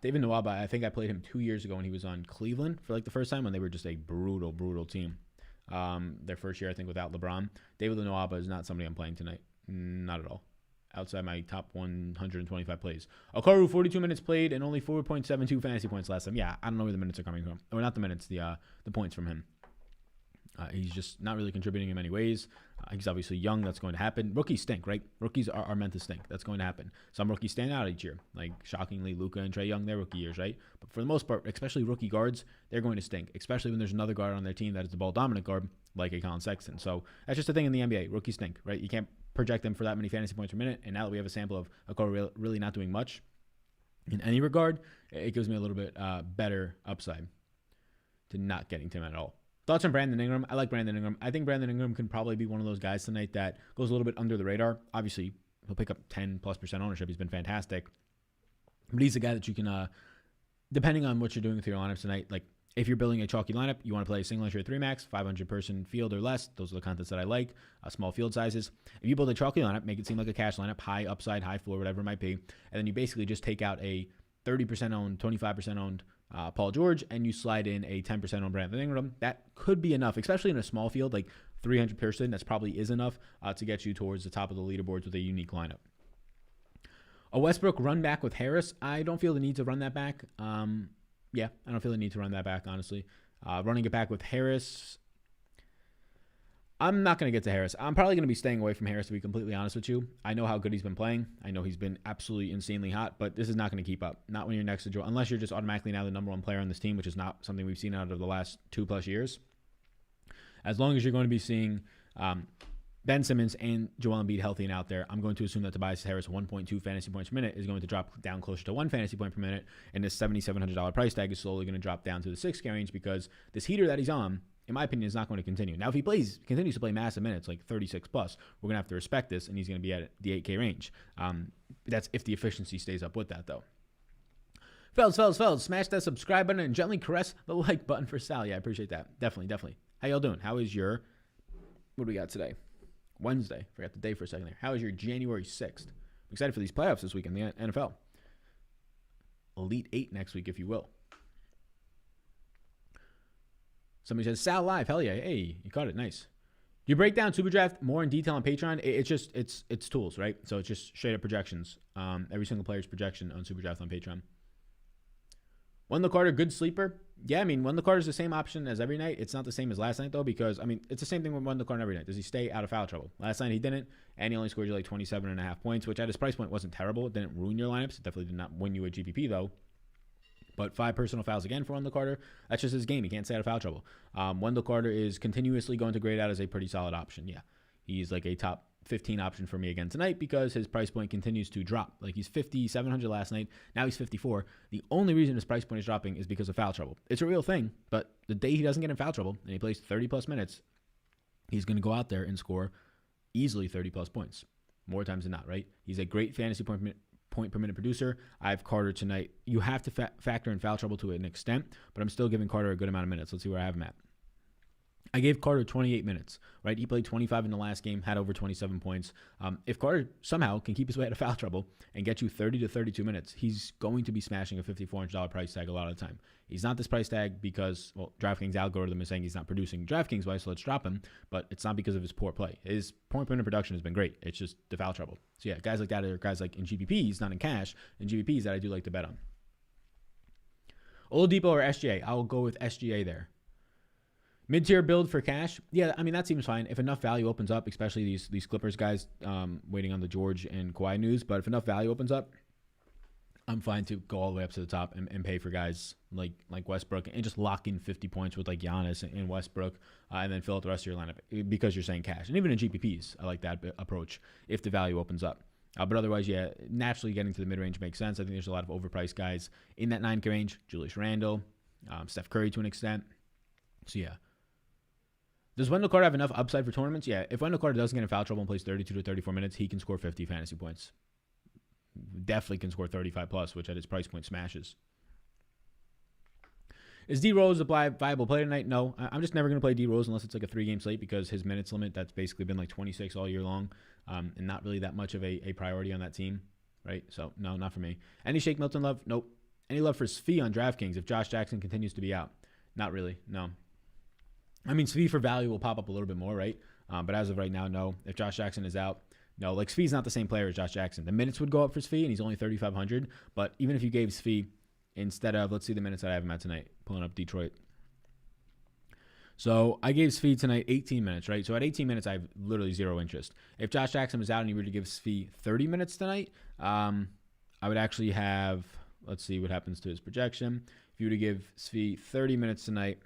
David Nwaba, I think I played him 2 years ago when he was on Cleveland for like the first time, when they were just a brutal, brutal team. Their first year, I think, without LeBron. David Nwaba is not somebody I'm playing tonight. Not at all. Outside my top 125 plays. Okoro, 42 minutes played and only 4.72 fantasy points last time. Yeah, I don't know where the minutes are coming from. Or not the minutes, the points from him. He's just not really contributing in many ways. He's obviously young. That's going to happen. Rookies stink, right? Rookies are meant to stink. That's going to happen. Some rookies stand out each year. Like, shockingly, Luka and Trae Young, their rookie years, right? But for the most part, especially rookie guards, they're going to stink, especially when there's another guard on their team that is the ball-dominant guard, like a Colin Sexton. So that's just a thing in the NBA. Rookies stink, right? You can't project them for that many fantasy points per minute. And now that we have a sample of a guard really not doing much in any regard, it gives me a little bit better upside to not getting to him at all. Thoughts on Brandon Ingram? I like Brandon Ingram. I think Brandon Ingram can probably be one of those guys tonight that goes a little bit under the radar. Obviously, he'll pick up 10+% ownership. He's been fantastic. But he's a guy that you can, depending on what you're doing with your lineups tonight, like if you're building a chalky lineup, you want to play a single entry or 3 max, 500-person field or less. Those are the contents that I like, small field sizes. If you build a chalky lineup, make it seem like a cash lineup, high upside, high floor, whatever it might be, and then you basically just take out a 30% owned, 25% owned Paul George, and you slide in a 10% on Brandon Ingram. That could be enough, especially in a small field, like 300 person. That's probably is enough to get you towards the top of the leaderboards with a unique lineup. A Westbrook run back with Harris. I don't feel the need to run that back. I don't feel the need to run that back, honestly. Running it back with Harris, I'm not going to get to Harris. I'm probably going to be staying away from Harris, to be completely honest with you. I know how good he's been playing. I know he's been absolutely insanely hot, but this is not going to keep up. Not when you're next to Joel, unless you're just automatically now the number one player on this team, which is not something we've seen out of the last 2+ years. As long as you're going to be seeing Ben Simmons and Joel Embiid healthy and out there, I'm going to assume that Tobias Harris 1.2 fantasy points per minute is going to drop down closer to 1 fantasy point per minute, and this $7,700 price tag is slowly going to drop down to the 6K range because this heater that he's on, in my opinion, is not going to continue. Now, if he continues to play massive minutes, like 36+, we're going to have to respect this, and he's going to be at the 8K range. That's if the efficiency stays up with that, though. Fellas, smash that subscribe button and gently caress the like button for Sal. Yeah, I appreciate that. Definitely. How y'all doing? How is your, what do we got today? Wednesday. Forgot the day for a second there. How is your January 6th? I'm excited for these playoffs this week in the NFL. Elite 8 next week, if you will. Somebody says, Sal live. Hell yeah. Hey, you caught it. Nice. You break down SuperDraft more in detail on Patreon. It's tools, right? So it's just straight up projections. Every single player's projection on SuperDraft on Patreon. Wendell Carter, good sleeper. Yeah, I mean, Wendell Carter is the same option as every night. It's not the same as last night, though, because, I mean, it's the same thing with Wendell Carter every night. Does he stay out of foul trouble? Last night he didn't, and he only scored you like 27.5 points, which at his price point wasn't terrible. It didn't ruin your lineups. It definitely did not win you a GPP, though. But 5 personal fouls again for Wendell Carter. That's just his game. He can't stay out of foul trouble. Wendell Carter is continuously going to grade out as a pretty solid option. Yeah, he's like a top 15 option for me again tonight because his price point continues to drop. Like he's 5,700 last night. Now he's 54. The only reason his price point is dropping is because of foul trouble. It's a real thing, but the day he doesn't get in foul trouble and he plays 30+ minutes, he's going to go out there and score easily 30+ points. More times than not, right? He's a great fantasy point per minute producer. I have Carter tonight. You have to factor in foul trouble to an extent, but I'm still giving Carter a good amount of minutes. Let's see where I have him at. I gave Carter 28 minutes, right? He played 25 in the last game, had over 27 points. If Carter somehow can keep his way out of foul trouble and get you 30 to 32 minutes, he's going to be smashing a $5,400 price tag a lot of the time. He's not this price tag because, well, DraftKings algorithm is saying he's not producing DraftKings-wise, so let's drop him, but it's not because of his poor play. His point per minute production has been great. It's just the foul trouble. So, yeah, guys like that are guys like in GPPs, not in cash, in GPPs that I do like to bet on. Oladipo or SGA? I'll go with SGA there. Mid-tier build for cash? Yeah, I mean, that seems fine. If enough value opens up, especially these Clippers guys waiting on the George and Kawhi news, but if enough value opens up, I'm fine to go all the way up to the top and pay for guys like Westbrook and just lock in 50 points with like Giannis and Westbrook and then fill out the rest of your lineup because you're saying cash. And even in GPPs, I like that approach if the value opens up. But otherwise, yeah, naturally getting to the mid-range makes sense. I think there's a lot of overpriced guys in that 9K range. Julius Randle, Steph Curry to an extent. So, yeah. Does Wendell Carter have enough upside for tournaments? Yeah, if Wendell Carter doesn't get in foul trouble and plays 32 to 34 minutes, he can score 50 fantasy points. Definitely can score 35+, which at his price point smashes. Is D Rose a viable play tonight? No. I'm just never going to play D Rose unless it's like a 3-game slate because his minutes limit, that's basically been like 26 all year long and not really that much of a priority on that team, right? So, no, not for me. Any Shake Milton love? Nope. Any love for Svi on DraftKings if Josh Jackson continues to be out? Not really, no. I mean, Svi for value will pop up a little bit more, right? But as of right now, no. If Josh Jackson is out, no. Like, Svi's not the same player as Josh Jackson. The minutes would go up for Svi, and he's only 3,500. But even if you gave Svi instead of, let's see the minutes that I have him at tonight, pulling up Detroit. So I gave Svi tonight 18 minutes, right? So at 18 minutes, I have literally zero interest. If Josh Jackson was out and you were to give Svi 30 minutes tonight, I would actually have, let's see what happens to his projection. If you were to give Svi 30 minutes tonight,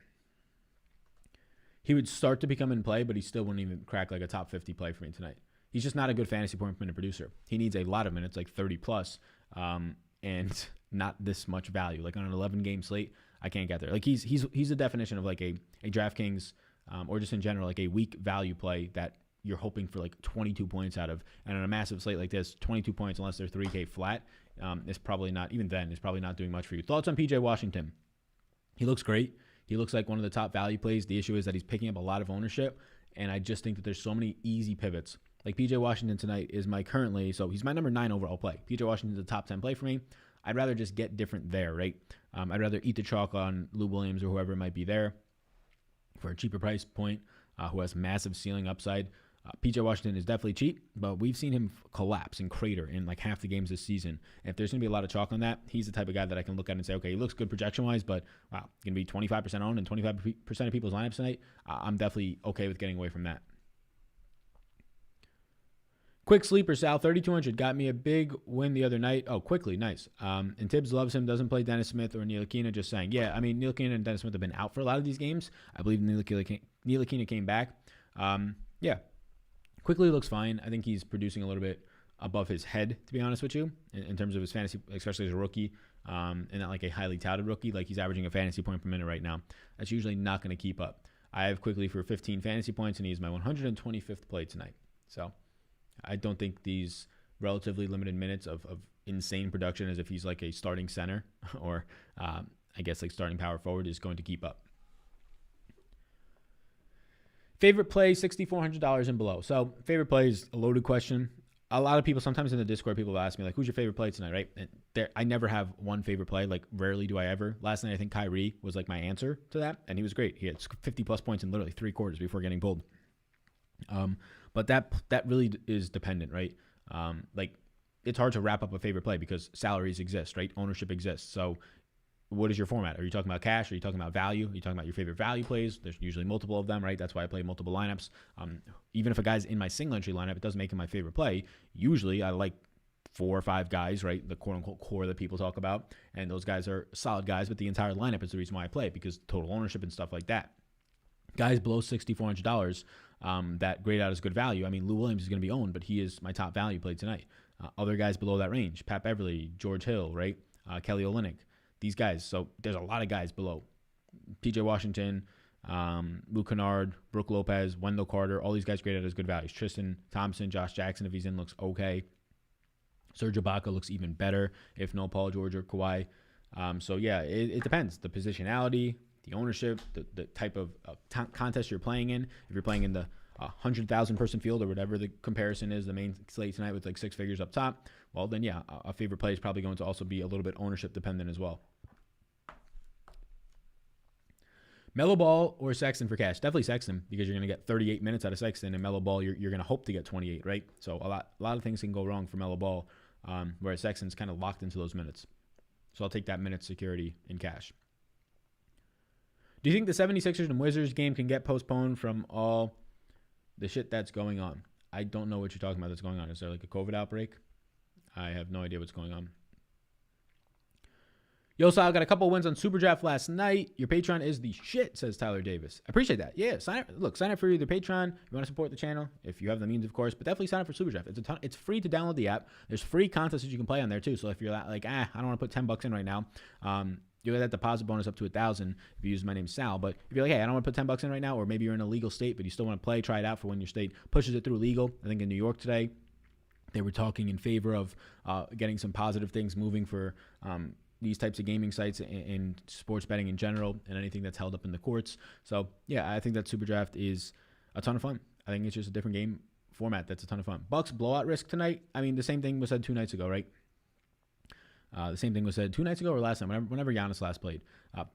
he would start to become in play, but he still wouldn't even crack like a top 50 play for me tonight. He's just not a good fantasy point per minute producer. He needs a lot of minutes, like 30 plus, and not this much value. Like on an 11-game slate, I can't get there. Like he's the definition of like a DraftKings or just in general like a weak value play that you're hoping for like 22 points out of. And on a massive slate like this, 22 points unless they're 3K flat is probably not, even then, is probably not doing much for you. Thoughts on PJ Washington? He looks great. He looks like one of the top value plays. The issue is that he's picking up a lot of ownership, and I just think that there's so many easy pivots. Like PJ Washington tonight is my currently, so he's my number 9 overall play. PJ Washington's a top 10 play for me. I'd rather just get different there, right? I'd rather eat the chalk on Lou Williams or whoever might be there for a cheaper price point who has massive ceiling upside. PJ Washington is definitely cheap, but we've seen him collapse and crater in like half the games this season. And if there's going to be a lot of chalk on that, he's the type of guy that I can look at and say, okay, he looks good projection-wise, but wow, going to be 25% owned and 25% of people's lineups tonight. I'm definitely okay with getting away from that. Quick sleeper, Sal, 3,200 got me a big win the other night. Oh, quickly, nice. And Tibbs loves him, doesn't play Dennis Smith or Ntilikina, just saying. Yeah, I mean, Ntilikina and Dennis Smith have been out for a lot of these games. I believe Ntilikina came back. Yeah, quickly looks fine. I think he's producing a little bit above his head, to be honest with you, in terms of his fantasy, especially as a rookie, and not like a highly touted rookie. Like he's averaging a fantasy point per minute right now. That's usually not going to keep up. I have quickly for 15 fantasy points, and he's my 125th play tonight. So I don't think these relatively limited minutes of insane production as if he's like a starting center or I guess like starting power forward is going to keep up. Favorite play, $6,400 and below. So favorite play is a loaded question. A lot of people, sometimes in the Discord, people ask me like, who's your favorite play tonight, right? And I never have one favorite play. Like rarely do I ever. Last night, I think Kyrie was like my answer to that. And he was great. He had 50 plus points in literally 3 quarters before getting pulled. But that really is dependent, right? Like it's hard to wrap up a favorite play because salaries exist, right? Ownership exists. So what is your format? Are you talking about cash? Are you talking about value? Are you talking about your favorite value plays? There's usually multiple of them, right? That's why I play multiple lineups. Even if a guy's in my single entry lineup, it doesn't make him my favorite play. Usually I like 4 or 5 guys, right? The quote unquote core that people talk about. And those guys are solid guys, but the entire lineup is the reason why I play because total ownership and stuff like that. Guys below $6,400 that grade out as good value. I mean, Lou Williams is going to be owned, but he is my top value play tonight. Other guys below that range, Pat Beverly, George Hill, right? Kelly Olynyk, these guys. So there's a lot of guys below. PJ Washington, Luke Kennard, Brooke Lopez, Wendell Carter, all these guys graded as good values. Tristan Thompson, Josh Jackson, if he's in, looks okay. Serge Ibaka looks even better if no Paul George or Kawhi. So yeah, it depends. The positionality, the ownership, the type of contest you're playing in. If you're playing in the 100,000 person field or whatever the comparison is, the main slate tonight with like 6 figures up top, well then yeah, a favorite play is probably going to also be a little bit ownership dependent as well. Melo Ball or Sexton for cash? Definitely Sexton because you're going to get 38 minutes out of Sexton, and Melo Ball you're going to hope to get 28, right? So a lot of things can go wrong for Melo Ball, whereas Sexton's kind of locked into those minutes. So I'll take that minute security in cash. Do you think the 76ers and Wizards game can get postponed from all the shit that's going on? I don't know what you're talking about that's going on. Is there like a COVID outbreak? I have no idea what's going on. Yo, Sal, got a couple wins on Super Draft last night. Your Patreon is the shit, says Tyler Davis. I appreciate that. Yeah, sign up for either Patreon. You want to support the channel, if you have the means, of course, but definitely sign up for Super Draft. It's free to download the app. There's free contests that you can play on there too. So if you're like, I don't want to put $10 in right now, you get that deposit bonus up to $1,000 if you use my name Sal. But if you're like, hey, I don't want to put $10 in right now, or maybe you're in a legal state, but you still want to play, try it out for when your state pushes it through legal. I think in New York today, they were talking in favor of getting some positive things moving for these types of gaming sites and sports betting in general and anything that's held up in the courts. So yeah, I think that Super Draft is a ton of fun. I think it's just a different game format that's a ton of fun. Bucks blowout risk tonight. I mean, the same thing was said 2 nights ago, right? The same thing was said 2 nights ago or last time, whenever Giannis last played.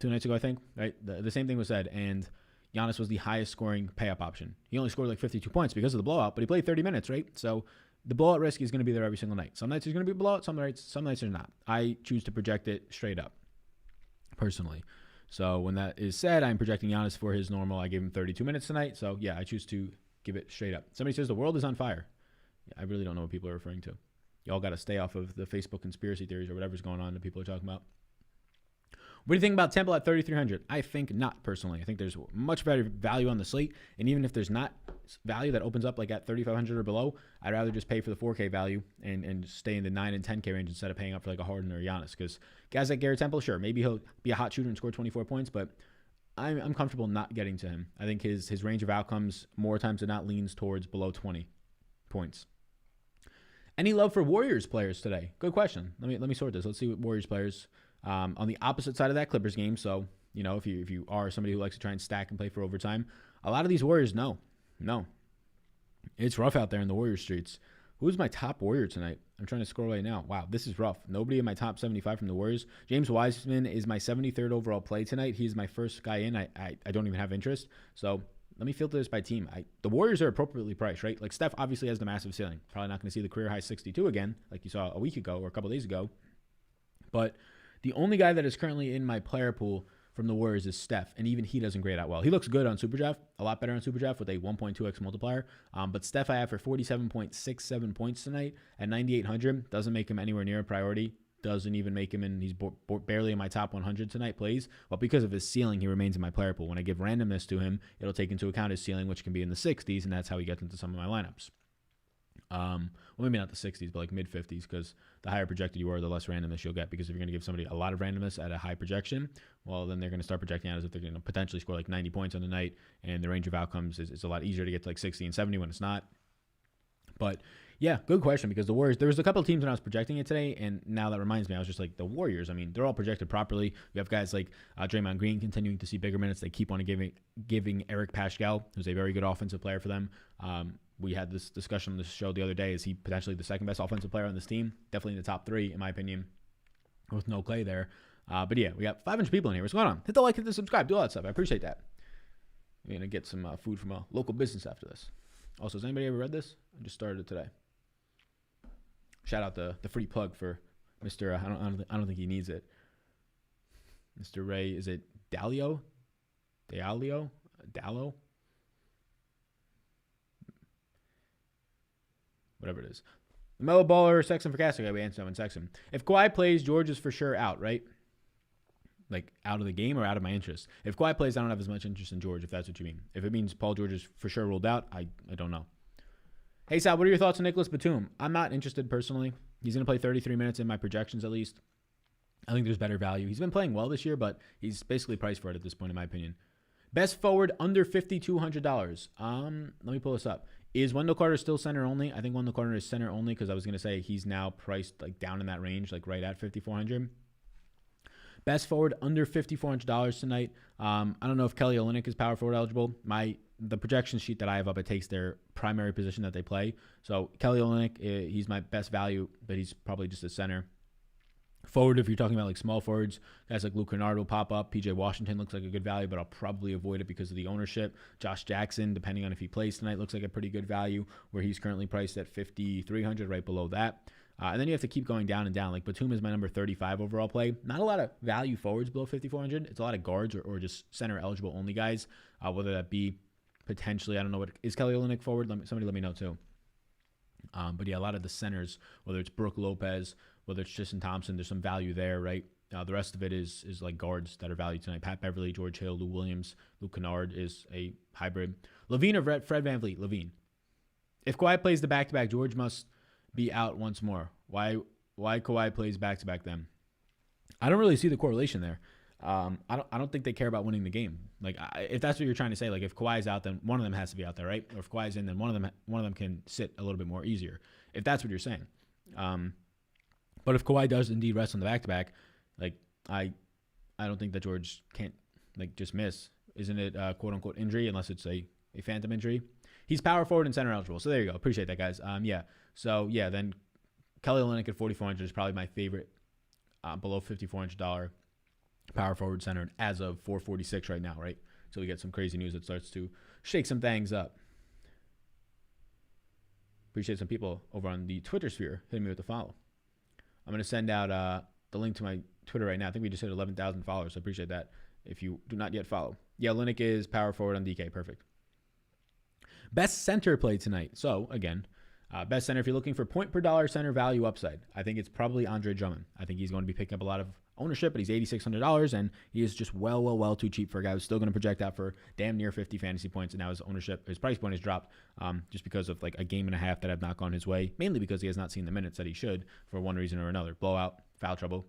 2 nights ago, I think, right? The same thing was said, and Giannis was the highest scoring pay-up option. He only scored like 52 points because of the blowout, but he played 30 minutes, right? So the blowout risk is going to be there every single night. Some nights there's going to be a blowout, some nights there's not. I choose to project it straight up, personally. So when that is said, I'm projecting Giannis for his normal. I gave him 32 minutes tonight. So yeah, I choose to give it straight up. Somebody says the world is on fire. Yeah, I really don't know what people are referring to. Y'all got to stay off of the Facebook conspiracy theories or whatever's going on that people are talking about. What do you think about Temple at 3,300? I think not, personally. I think there's much better value on the slate. And even if there's not value that opens up like at 3,500 or below, I'd rather just pay for the 4K value and stay in the 9 and 10K range instead of paying up for like a Harden or Giannis. Because guys like Garrett Temple, sure, maybe he'll be a hot shooter and score 24 points, but I'm comfortable not getting to him. I think his range of outcomes more times than not leans towards below 20 points. Any love for Warriors players today? Good question. Let me sort this. Let's see what Warriors players on the opposite side of that Clippers game. So, you know, if you are somebody who likes to try and stack and play for overtime, a lot of these Warriors, no. It's rough out there in the Warrior streets. Who's my top Warrior tonight? I'm trying to scroll right now. Wow, this is rough. Nobody in my top 75 from the Warriors. James Wiseman is my 73rd overall play tonight. He's my first guy in. I don't even have interest. So let me filter this by team. The Warriors are appropriately priced, right? Like Steph obviously has the massive ceiling. Probably not going to see the career high 62 again, like you saw a week ago or a couple days ago. But the only guy that is currently in my player pool from the Warriors is Steph, and even he doesn't grade out well. He looks good on SuperDraft, a lot better on SuperDraft with a 1.2x multiplier. But Steph I have for 47.67 points tonight at 9,800. Doesn't make him anywhere near a priority. Doesn't even make him in. He's barely in my top 100 tonight plays. But because of his ceiling, he remains in my player pool. When I give randomness to him, it'll take into account his ceiling, which can be in the 60s, and that's how he gets into some of my lineups. Well, maybe not the 60s, but like mid 50s, because the higher projected you are, the less randomness you'll get. Because if you're going to give somebody a lot of randomness at a high projection, well, then they're going to start projecting out as if they're going to potentially score like 90 points on the night, and the range of outcomes is a lot easier to get to like 60 and 70 when it's not. But yeah, good question, because the Warriors, there was a couple of teams when I was projecting it today, and now that reminds me, I was just like, the Warriors, I mean, they're all projected properly. We have guys like Draymond Green continuing to see bigger minutes. They keep on giving Eric Paschall, who's a very good offensive player for them. We had this discussion on the show the other day. Is he potentially the second best offensive player on this team? Definitely in the top 3, in my opinion, with no Clay there. But yeah, we got 500 people in here. What's going on? Hit the like, hit the subscribe, do all that stuff. I appreciate that. I'm going to get some food from a local business after this. Also, has anybody ever read this? I just started it today. Shout out the free plug for Mr. I don't think he needs it. Mr. Ray, is it Dalio? Dallo? Whatever it is. The Mellow Baller, Sexton for Castle. We answer that one, Sexton. If Kawhi plays, George is for sure out, right? Like out of the game or out of my interest? If Kawhi plays, I don't have as much interest in George, if that's what you mean. If it means Paul George is for sure ruled out, I don't know. Hey, Sal, what are your thoughts on Nicholas Batum? I'm not interested personally. He's going to play 33 minutes in my projections at least. I think there's better value. He's been playing well this year, but he's basically priced for it at this point, in my opinion. Best forward under $5,200. Let me pull this up. Is Wendell Carter still center only? I think Wendell Carter is center only because I was going to say he's now priced like down in that range, like right at $5,400. Best forward under $5,400 tonight. I don't know if Kelly Olynyk is power forward eligible. The projection sheet that I have up, it takes their primary position that they play. So Kelly Olynyk, he's my best value, but he's probably just a center. Forward, if you're talking about like small forwards, guys like Luke Kennard will pop up. PJ Washington looks like a good value, but I'll probably avoid it because of the ownership. Josh Jackson, depending on if he plays tonight, looks like a pretty good value, where he's currently priced at $5,300, right below that. And then you have to keep going down and down. Like Batum is my number 35 overall play. Not a lot of value forwards below $5,400. It's a lot of guards or just center eligible only guys, whether that be potentially, I don't know, is Kelly Olynyk forward? Somebody let me know too. But yeah, a lot of the centers, whether it's Brook Lopez, whether it's Tristan Thompson, there's some value there, right? The rest of it is like guards that are valued tonight. Pat Beverly, George Hill, Lou Williams, Luke Kennard is a hybrid. Levine or Fred VanVleet? Levine. If Kawhi plays the back-to-back, George must be out once more. Why Kawhi plays back-to-back then? I don't really see the correlation there. I don't think they care about winning the game. Like if that's what you're trying to say, like if Kawhi's out, then one of them has to be out there, right? Or if Kawhi's in, then one of them can sit a little bit more easier. If that's what you're saying. But if Kawhi does indeed rest on the back-to-back, like I don't think that George can't like just miss. Isn't it quote unquote injury unless it's a phantom injury? He's power forward and center eligible. So there you go. Appreciate that, guys. Yeah. So yeah, then Kelly Olynyk at $4,400 is probably my favorite below $5,400 power forward center as of $446 right now, right? So we get some crazy news that starts to shake some things up. Appreciate some people over on the Twitter sphere hitting me with a follow. I'm going to send out the link to my Twitter right now. I think we just hit 11,000 followers, so I appreciate that. if you do not yet follow. Yeah, Olynyk is power forward on DK. Perfect. Best center play tonight. So, again, best center, if you're looking for point per dollar center value upside, I think it's probably Andre Drummond. I think he's going to be picking up a lot of ownership, but he's $8,600, and he is just well too cheap for a guy who's still going to project out for damn near 50 fantasy points, and now his price point has dropped just because of like a game and a half that have not gone his way, mainly because he has not seen the minutes that he should for one reason or another. Blowout, foul trouble.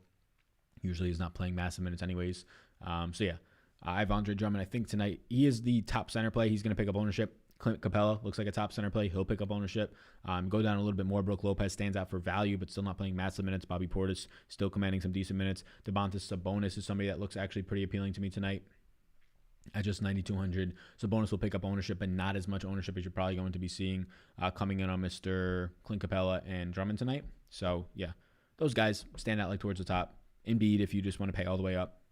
Usually he's not playing massive minutes anyways. So yeah, I have Andre Drummond. I think tonight he is the top center play. He's going to pick up ownership. Clint Capella looks like a top center play. He'll pick up ownership. Go down a little bit more. Brooke Lopez stands out for value, but still not playing massive minutes. Bobby Portis still commanding some decent minutes. Domantas Sabonis is somebody that looks actually pretty appealing to me tonight at just 9,200. Sabonis will pick up ownership, but not as much ownership as you're probably going to be seeing coming in on Mr. Clint Capella and Drummond tonight. So, yeah, those guys stand out like towards the top. Embiid, if you just want to pay all the way up,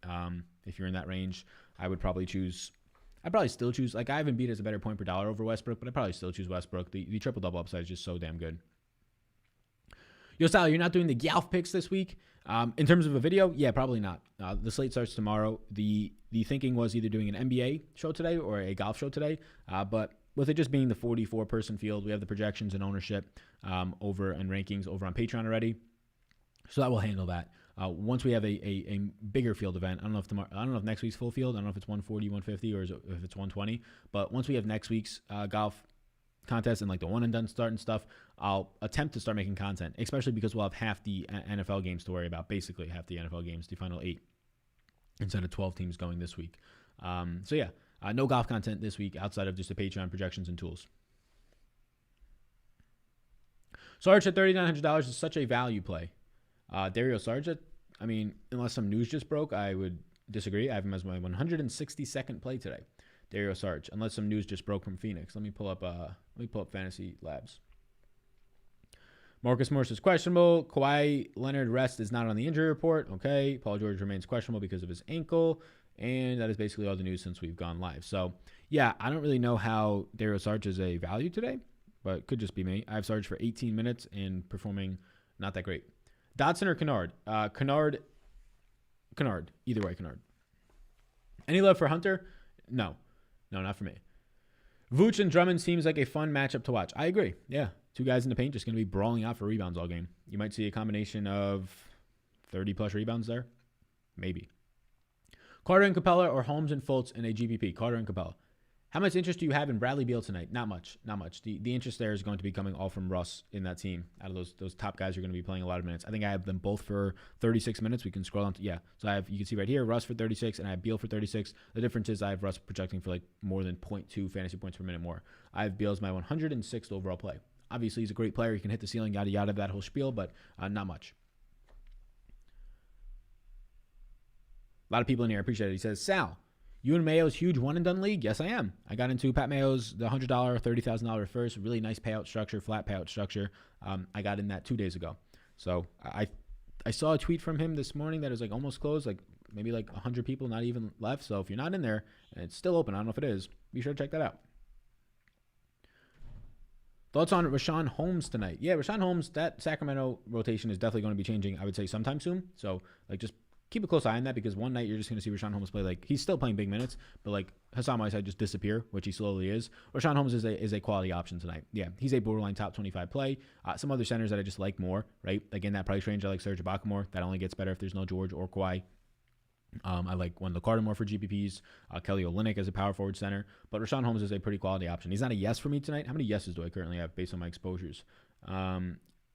if you're in that range, I would probably choose... I'd probably still choose, like I have Embiid as a better point per dollar over Westbrook, but I'd probably still choose Westbrook. The triple-double upside is just so damn good. Yo, Sal, you're not doing the Golf picks this week? In terms of a video, yeah, probably not. The slate starts tomorrow. The thinking was either doing an NBA show today or a golf show today, but with it just being the 44-person field, we have the projections and ownership over and rankings over on Patreon already, so that will handle that. Once we have a bigger field event, I don't know if next week's full field. I don't know if it's 140, 150, or if it's 120. But once we have next week's golf contest and like the one and done start and stuff, I'll attempt to start making content, especially because we'll have half the NFL games to worry about. Basically, half the NFL games, the final 8, instead of 12 teams going this week. So yeah, no golf content this week outside of just the Patreon projections and tools. Sarge at $3,900 is such a value play. Dario Saric, I mean, unless some news just broke, I would disagree. I have him as my 162nd play today. Dario Saric, unless some news just broke from Phoenix. Let me pull up Fantasy Labs. Marcus Morris is questionable. Kawhi Leonard rest is not on the injury report. Okay. Paul George remains questionable because of his ankle. And that is basically all the news since we've gone live. So, yeah, I don't really know how Dario Saric is a value today, but it could just be me. I have Saric for 18 minutes and performing not that great. Dotson or Kennard? Kennard. Either way, Kennard. Any love for Hunter? No, not for me. Vooch and Drummond seems like a fun matchup to watch. I agree. Yeah, two guys in the paint just going to be brawling out for rebounds all game. You might see a combination of 30-plus rebounds there. Maybe. Carter and Capella or Holmes and Fultz in a GPP? Carter and Capella. How much interest do you have in Bradley Beal tonight? Not much. The interest there is going to be coming all from Russ in that team. Out of those top guys who are going to be playing a lot of minutes. I think I have them both for 36 minutes. We can scroll down to, yeah. So you can see right here, Russ for 36, and I have Beal for 36. The difference is I have Russ projecting for like more than 0.2 fantasy points per minute more. I have Beal as my 106th overall play. Obviously, he's a great player. He can hit the ceiling, yada, yada, that whole spiel, but not much. A lot of people in here appreciate it. He says, Sal, you in Mayo's huge one-and-done league? Yes, I am. I got into Pat Mayo's the $100, $30,000 first. Really nice payout structure, flat payout structure. I got in that 2 days ago. So I saw a tweet from him this morning that is like almost closed, like maybe like 100 people, not even left. So if you're not in there and it's still open, I don't know if it is, be sure to check that out. Thoughts on Rashaan Holmes tonight? Yeah, Rashaan Holmes, that Sacramento rotation is definitely going to be changing, I would say, sometime soon. So like just keep a close eye on that, because one night you're just going to see Rashaan Holmes play like he's still playing big minutes, but like Hassan Whiteside just disappear, which he slowly is. Rashaan Holmes is a quality option tonight. Yeah, he's a borderline top 25 play. Some other centers that I just like more, right? Like in that price range, I like Serge Ibaka more. That only gets better if there's no George or Kawhi. I like Wendell Carter more for GPPs. Kelly Olynyk as a power forward center. But Rashaan Holmes is a pretty quality option. He's not a yes for me tonight. How many yeses do I currently have based on my exposures?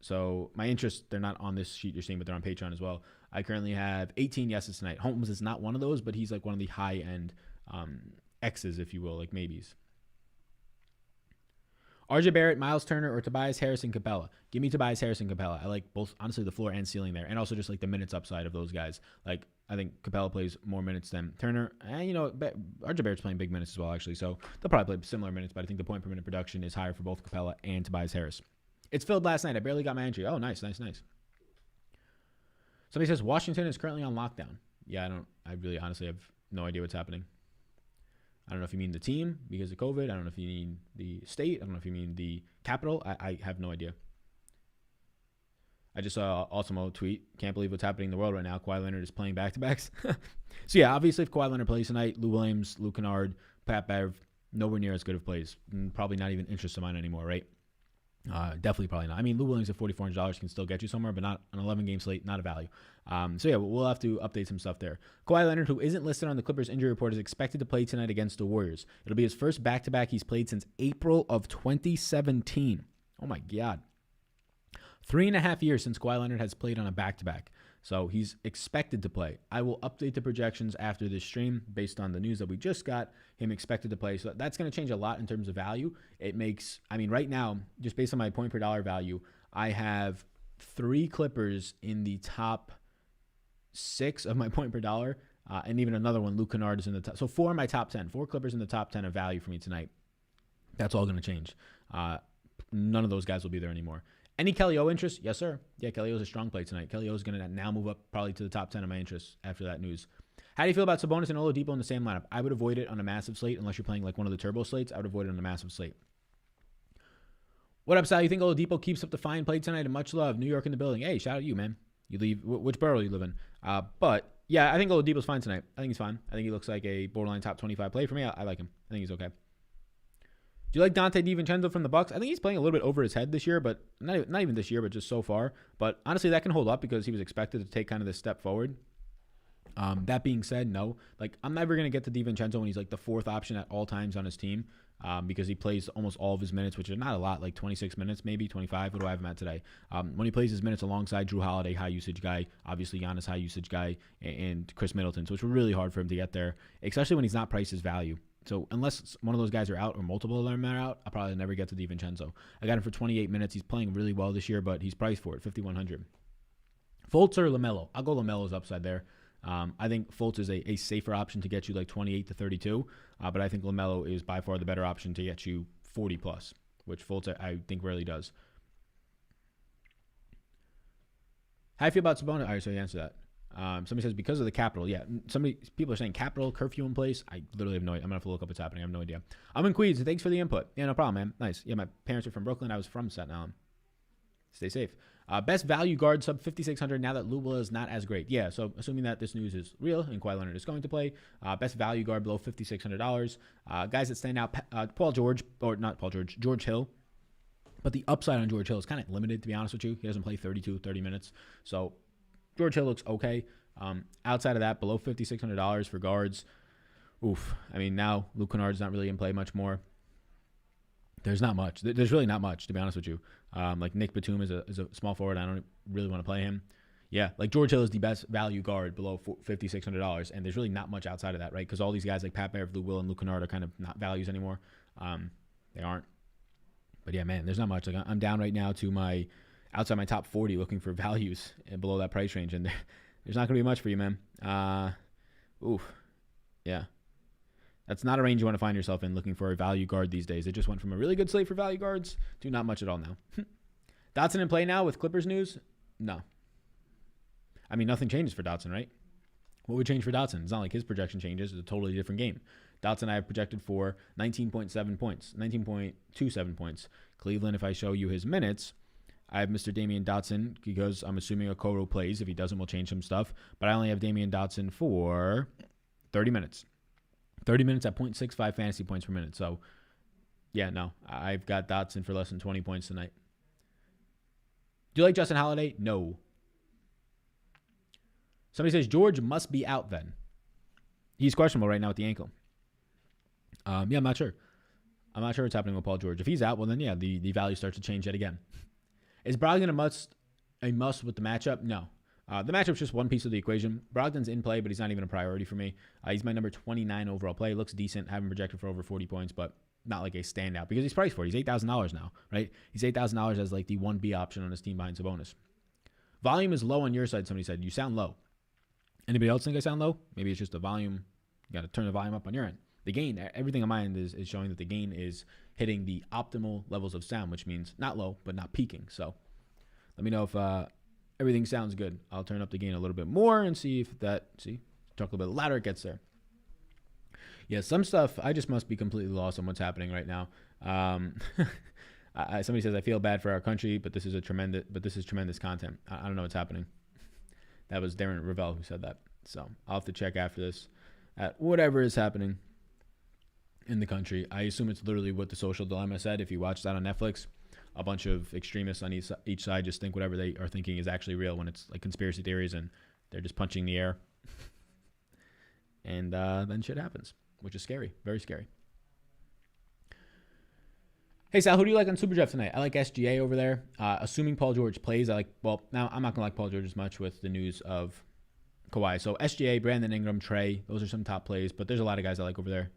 So my interests, they're not on this sheet you're seeing, but they're on Patreon as well. I currently have 18 yeses tonight. Holmes is not one of those, but he's like one of the high-end X's, if you will, like maybes. RJ Barrett, Miles Turner, or Tobias Harris and Capella? Give me Tobias Harris and Capella. I like both, honestly, the floor and ceiling there, and also just like the minutes upside of those guys. Like I think Capella plays more minutes than Turner. And, RJ Barrett's playing big minutes as well, actually, so they'll probably play similar minutes, but I think the point per minute production is higher for both Capella and Tobias Harris. It's filled last night. I barely got my entry. Oh, nice. Somebody says Washington is currently on lockdown. Yeah, I really honestly have no idea what's happening. I don't know if you mean the team because of COVID. I don't know if you mean the state. I don't know if you mean the capital. I have no idea. I just saw Ultimo tweet. Can't believe what's happening in the world right now. Kawhi Leonard is playing back-to-backs. So, yeah, obviously if Kawhi Leonard plays tonight, Lou Williams, Luke Kennard, Pat Bev, nowhere near as good of plays. Probably not even interest of mine anymore, right? Definitely probably not. I mean, Lou Williams at $4,400 can still get you somewhere, but not an 11-game slate, not a value. So, yeah, we'll have to update some stuff there. Kawhi Leonard, who isn't listed on the Clippers injury report, is expected to play tonight against the Warriors. It'll be his first back-to-back he's played since April of 2017. Oh, my God. 3.5 years since Kawhi Leonard has played on a back-to-back. So he's expected to play. I will update the projections after this stream based on the news that we just got, him expected to play. So that's going to change a lot in terms of value. It makes, I mean, right now, just based on my point per dollar value, I have 3 Clippers in the top 6 of my point per dollar. And even another one, Luke Kennard, is in the top. So 4 in my top 10. 4 Clippers in the top 10 of value for me tonight. That's all going to change. None of those guys will be there anymore. Any Kelly O interest? Yes, sir. Yeah, Kelly O's a strong play tonight. Kelly O is going to now move up probably to the top 10 of my interests after that news. How do you feel about Sabonis and Oladipo in the same lineup? I would avoid it on a massive slate unless you're playing like one of the turbo slates. I would avoid it on a massive slate. What up, Sal? You think Oladipo keeps up the fine play tonight? And much love. New York in the building. Hey, shout out to you, man. You leave. Which borough you live in? But, yeah, I think Oladipo's fine tonight. I think he's fine. I think he looks like a borderline top 25 play for me. I like him. I think he's okay. Do you like Dante DiVincenzo from the Bucks? I think he's playing a little bit over his head this year, but not even this year, but just so far. But honestly, that can hold up because he was expected to take kind of this step forward. That being said, no. Like, I'm never going to get to DiVincenzo when he's like the 4th option at all times on his team because he plays almost all of his minutes, which are not a lot, like 26 minutes, maybe 25. What do I have him at today? When he plays his minutes alongside Drew Holiday, high usage guy, obviously Giannis, high usage guy, and Chris Middleton. So it's really hard for him to get there, especially when he's not priced as value. So unless one of those guys are out or multiple of them are out, I'll probably never get to DiVincenzo. I got him for 28 minutes. He's playing really well this year, but he's priced for it, $5,100. Fultz or LaMelo? I'll go LaMelo's upside there. I think Fultz is a safer option to get you like 28 to 32, but I think LaMelo is by far the better option to get you 40 plus, which Fultz I think rarely does. How do you feel about Sabonis? All right, so you answer that. Somebody says because of the capital. Yeah, people are saying capital curfew in place. I literally have no idea. I'm gonna have to look up what's happening. I have no idea. I'm in Queens. Thanks for the input. Yeah, no problem, man. Nice. Yeah, my parents are from Brooklyn. I was from Staten Island. Stay safe. Best value guard sub 5,600 now that Lou is not as great. Yeah, so assuming that this news is real and Kawhi Leonard is going to play, best value guard below $5,600. Guys that stand out: George Hill. But the upside on George Hill is kind of limited, to be honest with you. He doesn't play 30 minutes, so George Hill looks okay. Outside of that, below $5,600 for guards. Oof. I mean, now Luke Kennard's not really in play much more. There's not much. There's really not much, to be honest with you. Like Nick Batum is a small forward. I don't really want to play him. Yeah, like George Hill is the best value guard below $5,600, and there's really not much outside of that, right? Because all these guys like Pat Bev, Lou Will, and Luke Kennard are kind of not values anymore. They aren't. But yeah, man, there's not much. Like I'm down right now to outside my top 40 looking for values below that price range, and there's not going to be much for you, man. Yeah. That's not a range you want to find yourself in looking for a value guard these days. It just went from a really good slate for value guards to not much at all now. Dotson in play now with Clippers news? No. I mean, nothing changes for Dotson, right? What would change for Dotson? It's not like his projection changes. It's a totally different game. Dotson I have projected for 19.7 points, 19.27 points. Cleveland, if I show you his minutes, I have Mr. Damian Dotson because I'm assuming Okoro plays. If he doesn't, we'll change some stuff. But I only have Damian Dotson for 30 minutes. 30 minutes at 0.65 fantasy points per minute. So, yeah, no. I've got Dotson for less than 20 points tonight. Do you like Justin Holiday? No. Somebody says George must be out then. He's questionable right now with the ankle. Yeah, I'm not sure. I'm not sure what's happening with Paul George. If he's out, well then, yeah, the value starts to change yet again. Is Brogdon a must with the matchup? No. The matchup's just one piece of the equation. Brogdon's in play, but he's not even a priority for me. He's my number 29 overall play. Looks decent. Haven't projected for over 40 points, but not like a standout because he's priced for it. He's $8,000 now, right? He's $8,000 as like the 1B option on his team behind Sabonis. Volume is low on your side, somebody said. You sound low. Anybody else think I sound low? Maybe it's just the volume. You got to turn the volume up on your end. The gain, everything on my end is showing that the gain is hitting the optimal levels of sound, which means not low, but not peaking. So let me know if everything sounds good. I'll turn up the gain a little bit more and see if talk a little bit louder, it gets there. Yeah, some stuff, I just must be completely lost on what's happening right now. Somebody says, I feel bad for our country, but this is tremendous content. I don't know what's happening. That was Darren Ravel who said that. So I'll have to check after this at whatever is happening in the country. I assume it's literally what The Social Dilemma said. If you watch that on Netflix, a bunch of extremists on each side just think whatever they are thinking is actually real when it's like conspiracy theories and they're just punching the air. And then shit happens, which is scary, very scary. Hey, Sal, who do you like on Superdraft tonight? I like SGA over there. Assuming Paul George plays, now I'm not going to like Paul George as much with the news of Kawhi. So SGA, Brandon Ingram, Trey, those are some top plays, but there's a lot of guys I like over there.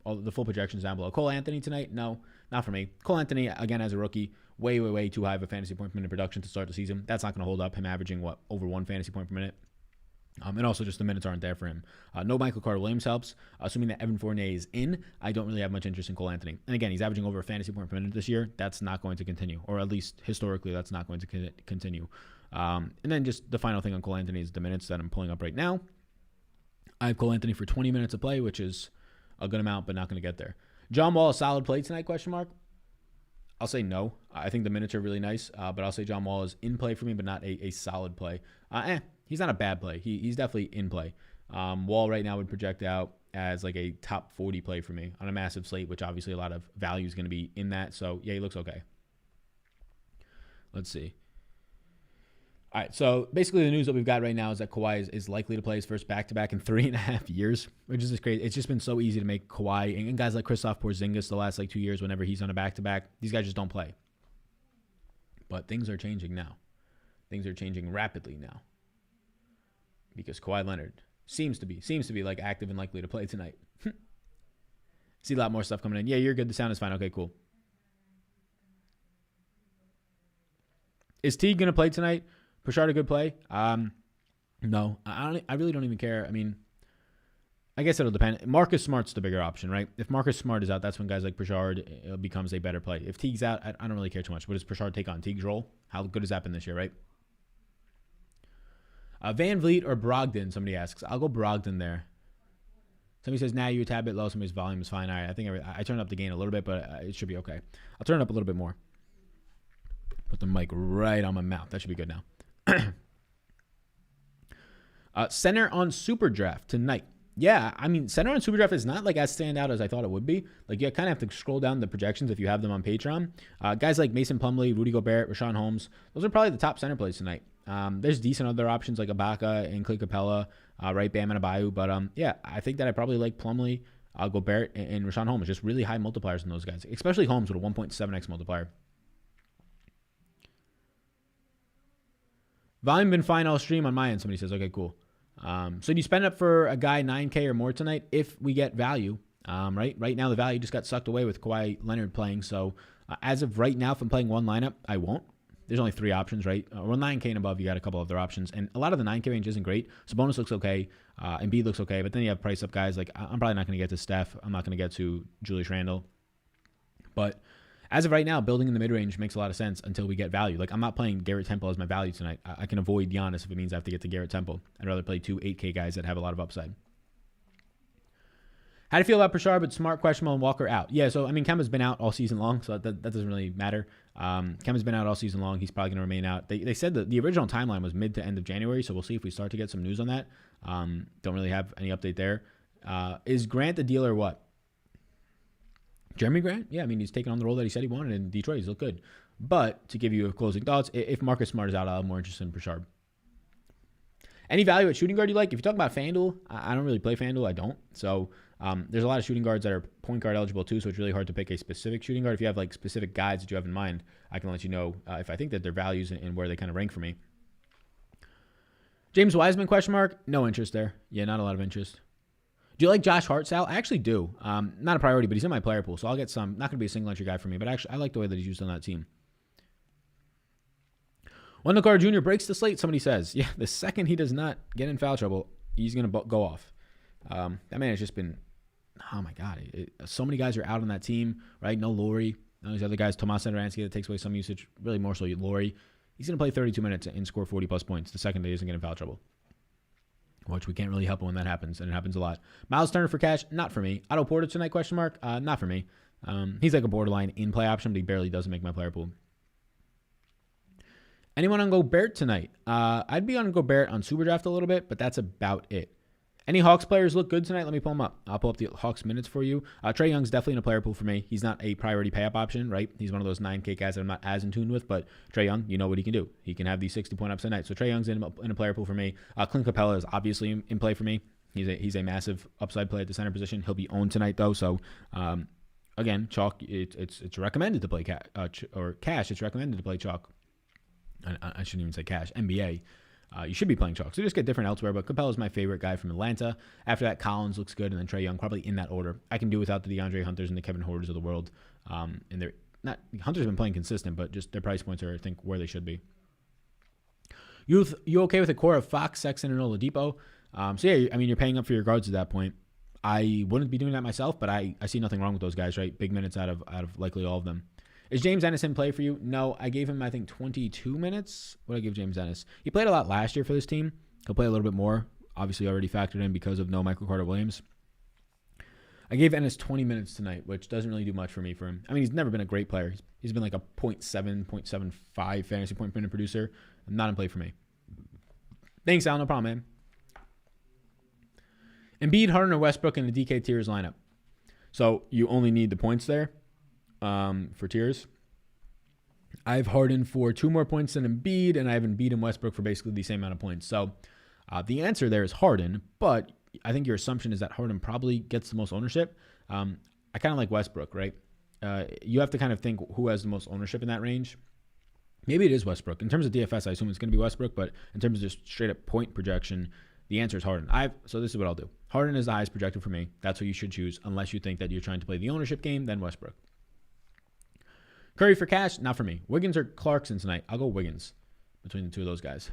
All the full projections down below. Cole Anthony tonight? No, not for me. Cole Anthony, again, as a rookie, way too high of a fantasy point per minute production to start the season. That's not going to hold up. Him averaging, over 1 fantasy point per minute. And also just the minutes aren't there for him. No Michael Carter-Williams helps. Assuming that Evan Fournier is in, I don't really have much interest in Cole Anthony. And again, he's averaging over a fantasy point per minute this year. That's not going to continue. Or at least historically, that's not going to continue. And then just the final thing on Cole Anthony is the minutes that I'm pulling up right now. I have Cole Anthony for 20 minutes of play, which is a good amount, but not going to get there. John Wall, a solid play tonight, question mark? I'll say no. I think the minutes are really nice, but I'll say John Wall is in play for me, but not a solid play. He's not a bad play. He's definitely in play. Wall right now would project out as like a top 40 play for me on a massive slate, which obviously a lot of value is going to be in that. So, yeah, he looks okay. Let's see. All right, so basically the news that we've got right now is that Kawhi is likely to play his first back-to-back in 3.5 years, which is just crazy. It's just been so easy to make Kawhi and guys like Kristaps Porzingis the last 2 years whenever he's on a back-to-back. These guys just don't play. But things are changing now. Things are changing rapidly now. Because Kawhi Leonard seems to be like active and likely to play tonight. See a lot more stuff coming in. Yeah, you're good. The sound is fine. Okay, cool. Is Teague going to play tonight? Pritchard a good play? No. I really don't even care. I mean, I guess it'll depend. Marcus Smart's the bigger option, right? If Marcus Smart is out, that's when guys like Pritchard becomes a better play. If Teague's out, I don't really care too much. What does Pritchard take on? Teague's role? How good has that been this year, right? Van Vliet or Brogdon, somebody asks. I'll go Brogdon there. Somebody says, nah, you're a tad bit low. Somebody's volume is fine. All right, I think I turned up the gain a little bit, but it should be okay. I'll turn it up a little bit more. Put the mic right on my mouth. That should be good now. Center on Superdraft tonight. Yeah, I mean, center on Superdraft is not like as standout as I thought it would be. Like, you kind of have to scroll down the projections if you have them on Patreon. Guys like Mason Plumlee, Rudy Gobert, Rashaan Holmes, those are probably the top center plays tonight. There's decent other options like Ibaka and Clay Capella, right, Bam Adebayo. But, yeah, I think that I probably like Plumlee, Gobert, and Rashaan Holmes. Just really high multipliers in those guys, especially Holmes with a 1.7x multiplier. Volume been fine all stream on my end, somebody says. Okay, cool. So do you spend up for a guy 9K or more tonight if we get value? Right now the value just got sucked away with Kawhi Leonard playing. So as of right now, if I'm playing one lineup, I won't. There's only 3 options, right? Well, 9K and above, you got a couple other options. And a lot of the 9K range isn't great. Sabonis looks okay. Embiid looks okay. But then you have price up guys. Like, I'm probably not going to get to Steph. I'm not going to get to Julius Randle. But as of right now, building in the mid-range makes a lot of sense until we get value. Like, I'm not playing Garrett Temple as my value tonight. I can avoid Giannis if it means I have to get to Garrett Temple. I'd rather play 2 8K guys that have a lot of upside. How do you feel about Pritchard, but Smart, questionable, and Walker out? Yeah, so, I mean, Kemba's been out all season long, so that doesn't really matter. Kemba's been out all season long. He's probably going to remain out. They said that the original timeline was mid to end of January, so we'll see if we start to get some news on that. Don't really have any update there. Is Grant the deal or what? Jeremy Grant? Yeah, I mean, he's taken on the role that he said he wanted in Detroit. He's looked good. But to give you closing thoughts, if Marcus Smart is out, I'm more interested in Pritchard. Any value at shooting guard you like? If you talk about FanDuel, I don't really play FanDuel. I don't. So there's a lot of shooting guards that are point guard eligible too, so it's really hard to pick a specific shooting guard. If you have like specific guys that you have in mind, I can let you know if I think that their values and where they kind of rank for me. James Wiseman, question mark? No interest there. Yeah, not a lot of interest. Do you like Josh Hart, Sal? I actually do. Not a priority, but he's in my player pool, so I'll get some. Not going to be a single entry guy for me, but actually I like the way that he's used on that team. Wendell Carter Jr. breaks the slate, somebody says. Yeah, the second he does not get in foul trouble, he's going to go off. That man has just been, oh my God. So many guys are out on that team, right? No Laurie. None of these other guys. Tomas Satoransky, that takes away some usage. Really more so Laurie. He's going to play 32 minutes and score 40-plus points the second he doesn't get in foul trouble. Which we can't really help him when that happens, and it happens a lot. Miles Turner for cash, not for me. Otto Porter tonight, question mark? Not for me. He's like a borderline in-play option, but he barely doesn't make my player pool. Anyone on Gobert tonight? I'd be on Gobert on Superdraft a little bit, but that's about it. Any Hawks players look good tonight? Let me pull them up. I'll pull up the Hawks minutes for you. Trae Young's definitely in a player pool for me. He's not a priority pay-up option, right? He's one of those 9K guys that I'm not as in tune with, but Trae Young, you know what he can do. He can have these 60-point ups a night. So Trae Young's in a player pool for me. Clint Capella is obviously in play for me. He's a massive upside play at the center position. He'll be owned tonight, though. So, again, chalk, it's recommended to play cash. It's recommended to play chalk. I shouldn't even say cash. NBA. You should be playing chalk. So just get different elsewhere. But Capella's my favorite guy from Atlanta. After that, Collins looks good, and then Trae Young, probably in that order. I can do without the DeAndre Hunters and the Kevin Horters of the world. And they're not Hunter's been playing consistent, but just their price points are, I think, where they should be. You okay with a core of Fox, Sexton, and Oladipo? So yeah, I mean, you're paying up for your guards at that point. I wouldn't be doing that myself, but I see nothing wrong with those guys, right? Big minutes out of likely all of them. Is James Ennis in play for you? No, I gave him, I think, 22 minutes. What did I give James Ennis? He played a lot last year for this team. He'll play a little bit more. Obviously already factored in because of no Michael Carter-Williams. I gave Ennis 20 minutes tonight, which doesn't really do much for me for him. I mean, he's never been a great player. He's been like a 0.7, 0.75 fantasy point per minute producer. Not in play for me. Thanks, Al. No problem, man. Embiid, Harden, or Westbrook in the DK tiers lineup. So you only need the points there. For tiers, I have Harden for 2 more points than Embiid, and I have Embiid and Westbrook for basically the same amount of points. So the answer there is Harden, but I think your assumption is that Harden probably gets the most ownership. I kind of like Westbrook, right? You have to kind of think who has the most ownership in that range. Maybe it is Westbrook. In terms of DFS, I assume it's going to be Westbrook, but in terms of just straight up point projection, the answer is Harden. So this is what I'll do. Harden is the highest projected for me. That's who you should choose, unless you think that you're trying to play the ownership game, then Westbrook. Curry for cash, not for me. Wiggins or Clarkson tonight? I'll go Wiggins between the two of those guys.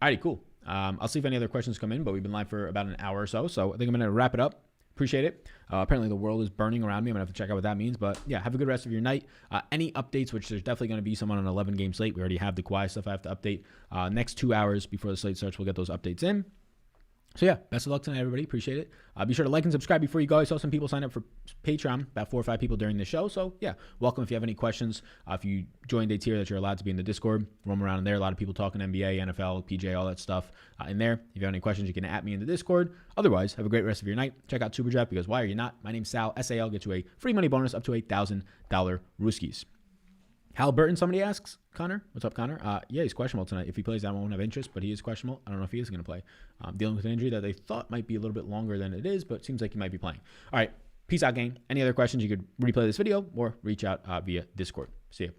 Alrighty, cool. I'll see if any other questions come in, but we've been live for about an hour or so, so I think I'm going to wrap it up. Appreciate it. Apparently the world is burning around me. I'm going to have to check out what that means, but yeah, have a good rest of your night. Any updates, which there's definitely going to be some on an 11-game slate. We already have the Kawhi stuff I have to update. Next 2 hours before the slate starts, we'll get those updates in. So yeah, best of luck tonight, everybody. Appreciate it. Be sure to like and subscribe before you go. I saw some people sign up for Patreon, about 4 or 5 people during the show. So yeah, welcome. If you have any questions, if you joined a tier that you're allowed to be in the Discord, roam around in there. A lot of people talking NBA, NFL, PJ, all that stuff in there. If you have any questions, you can at me in the Discord. Otherwise, have a great rest of your night. Check out Superdraft because why are you not? My name's Sal. SAL gets you a free money bonus up to $1,000 Rooskies. Halliburton, somebody asks. Connor? What's up, Connor? Yeah, he's questionable tonight. If he plays, I won't have interest, but he is questionable. I don't know if he is going to play. Dealing with an injury that they thought might be a little bit longer than it is, but it seems like he might be playing. All right, peace out, gang. Any other questions, you could replay this video or reach out via Discord. See ya.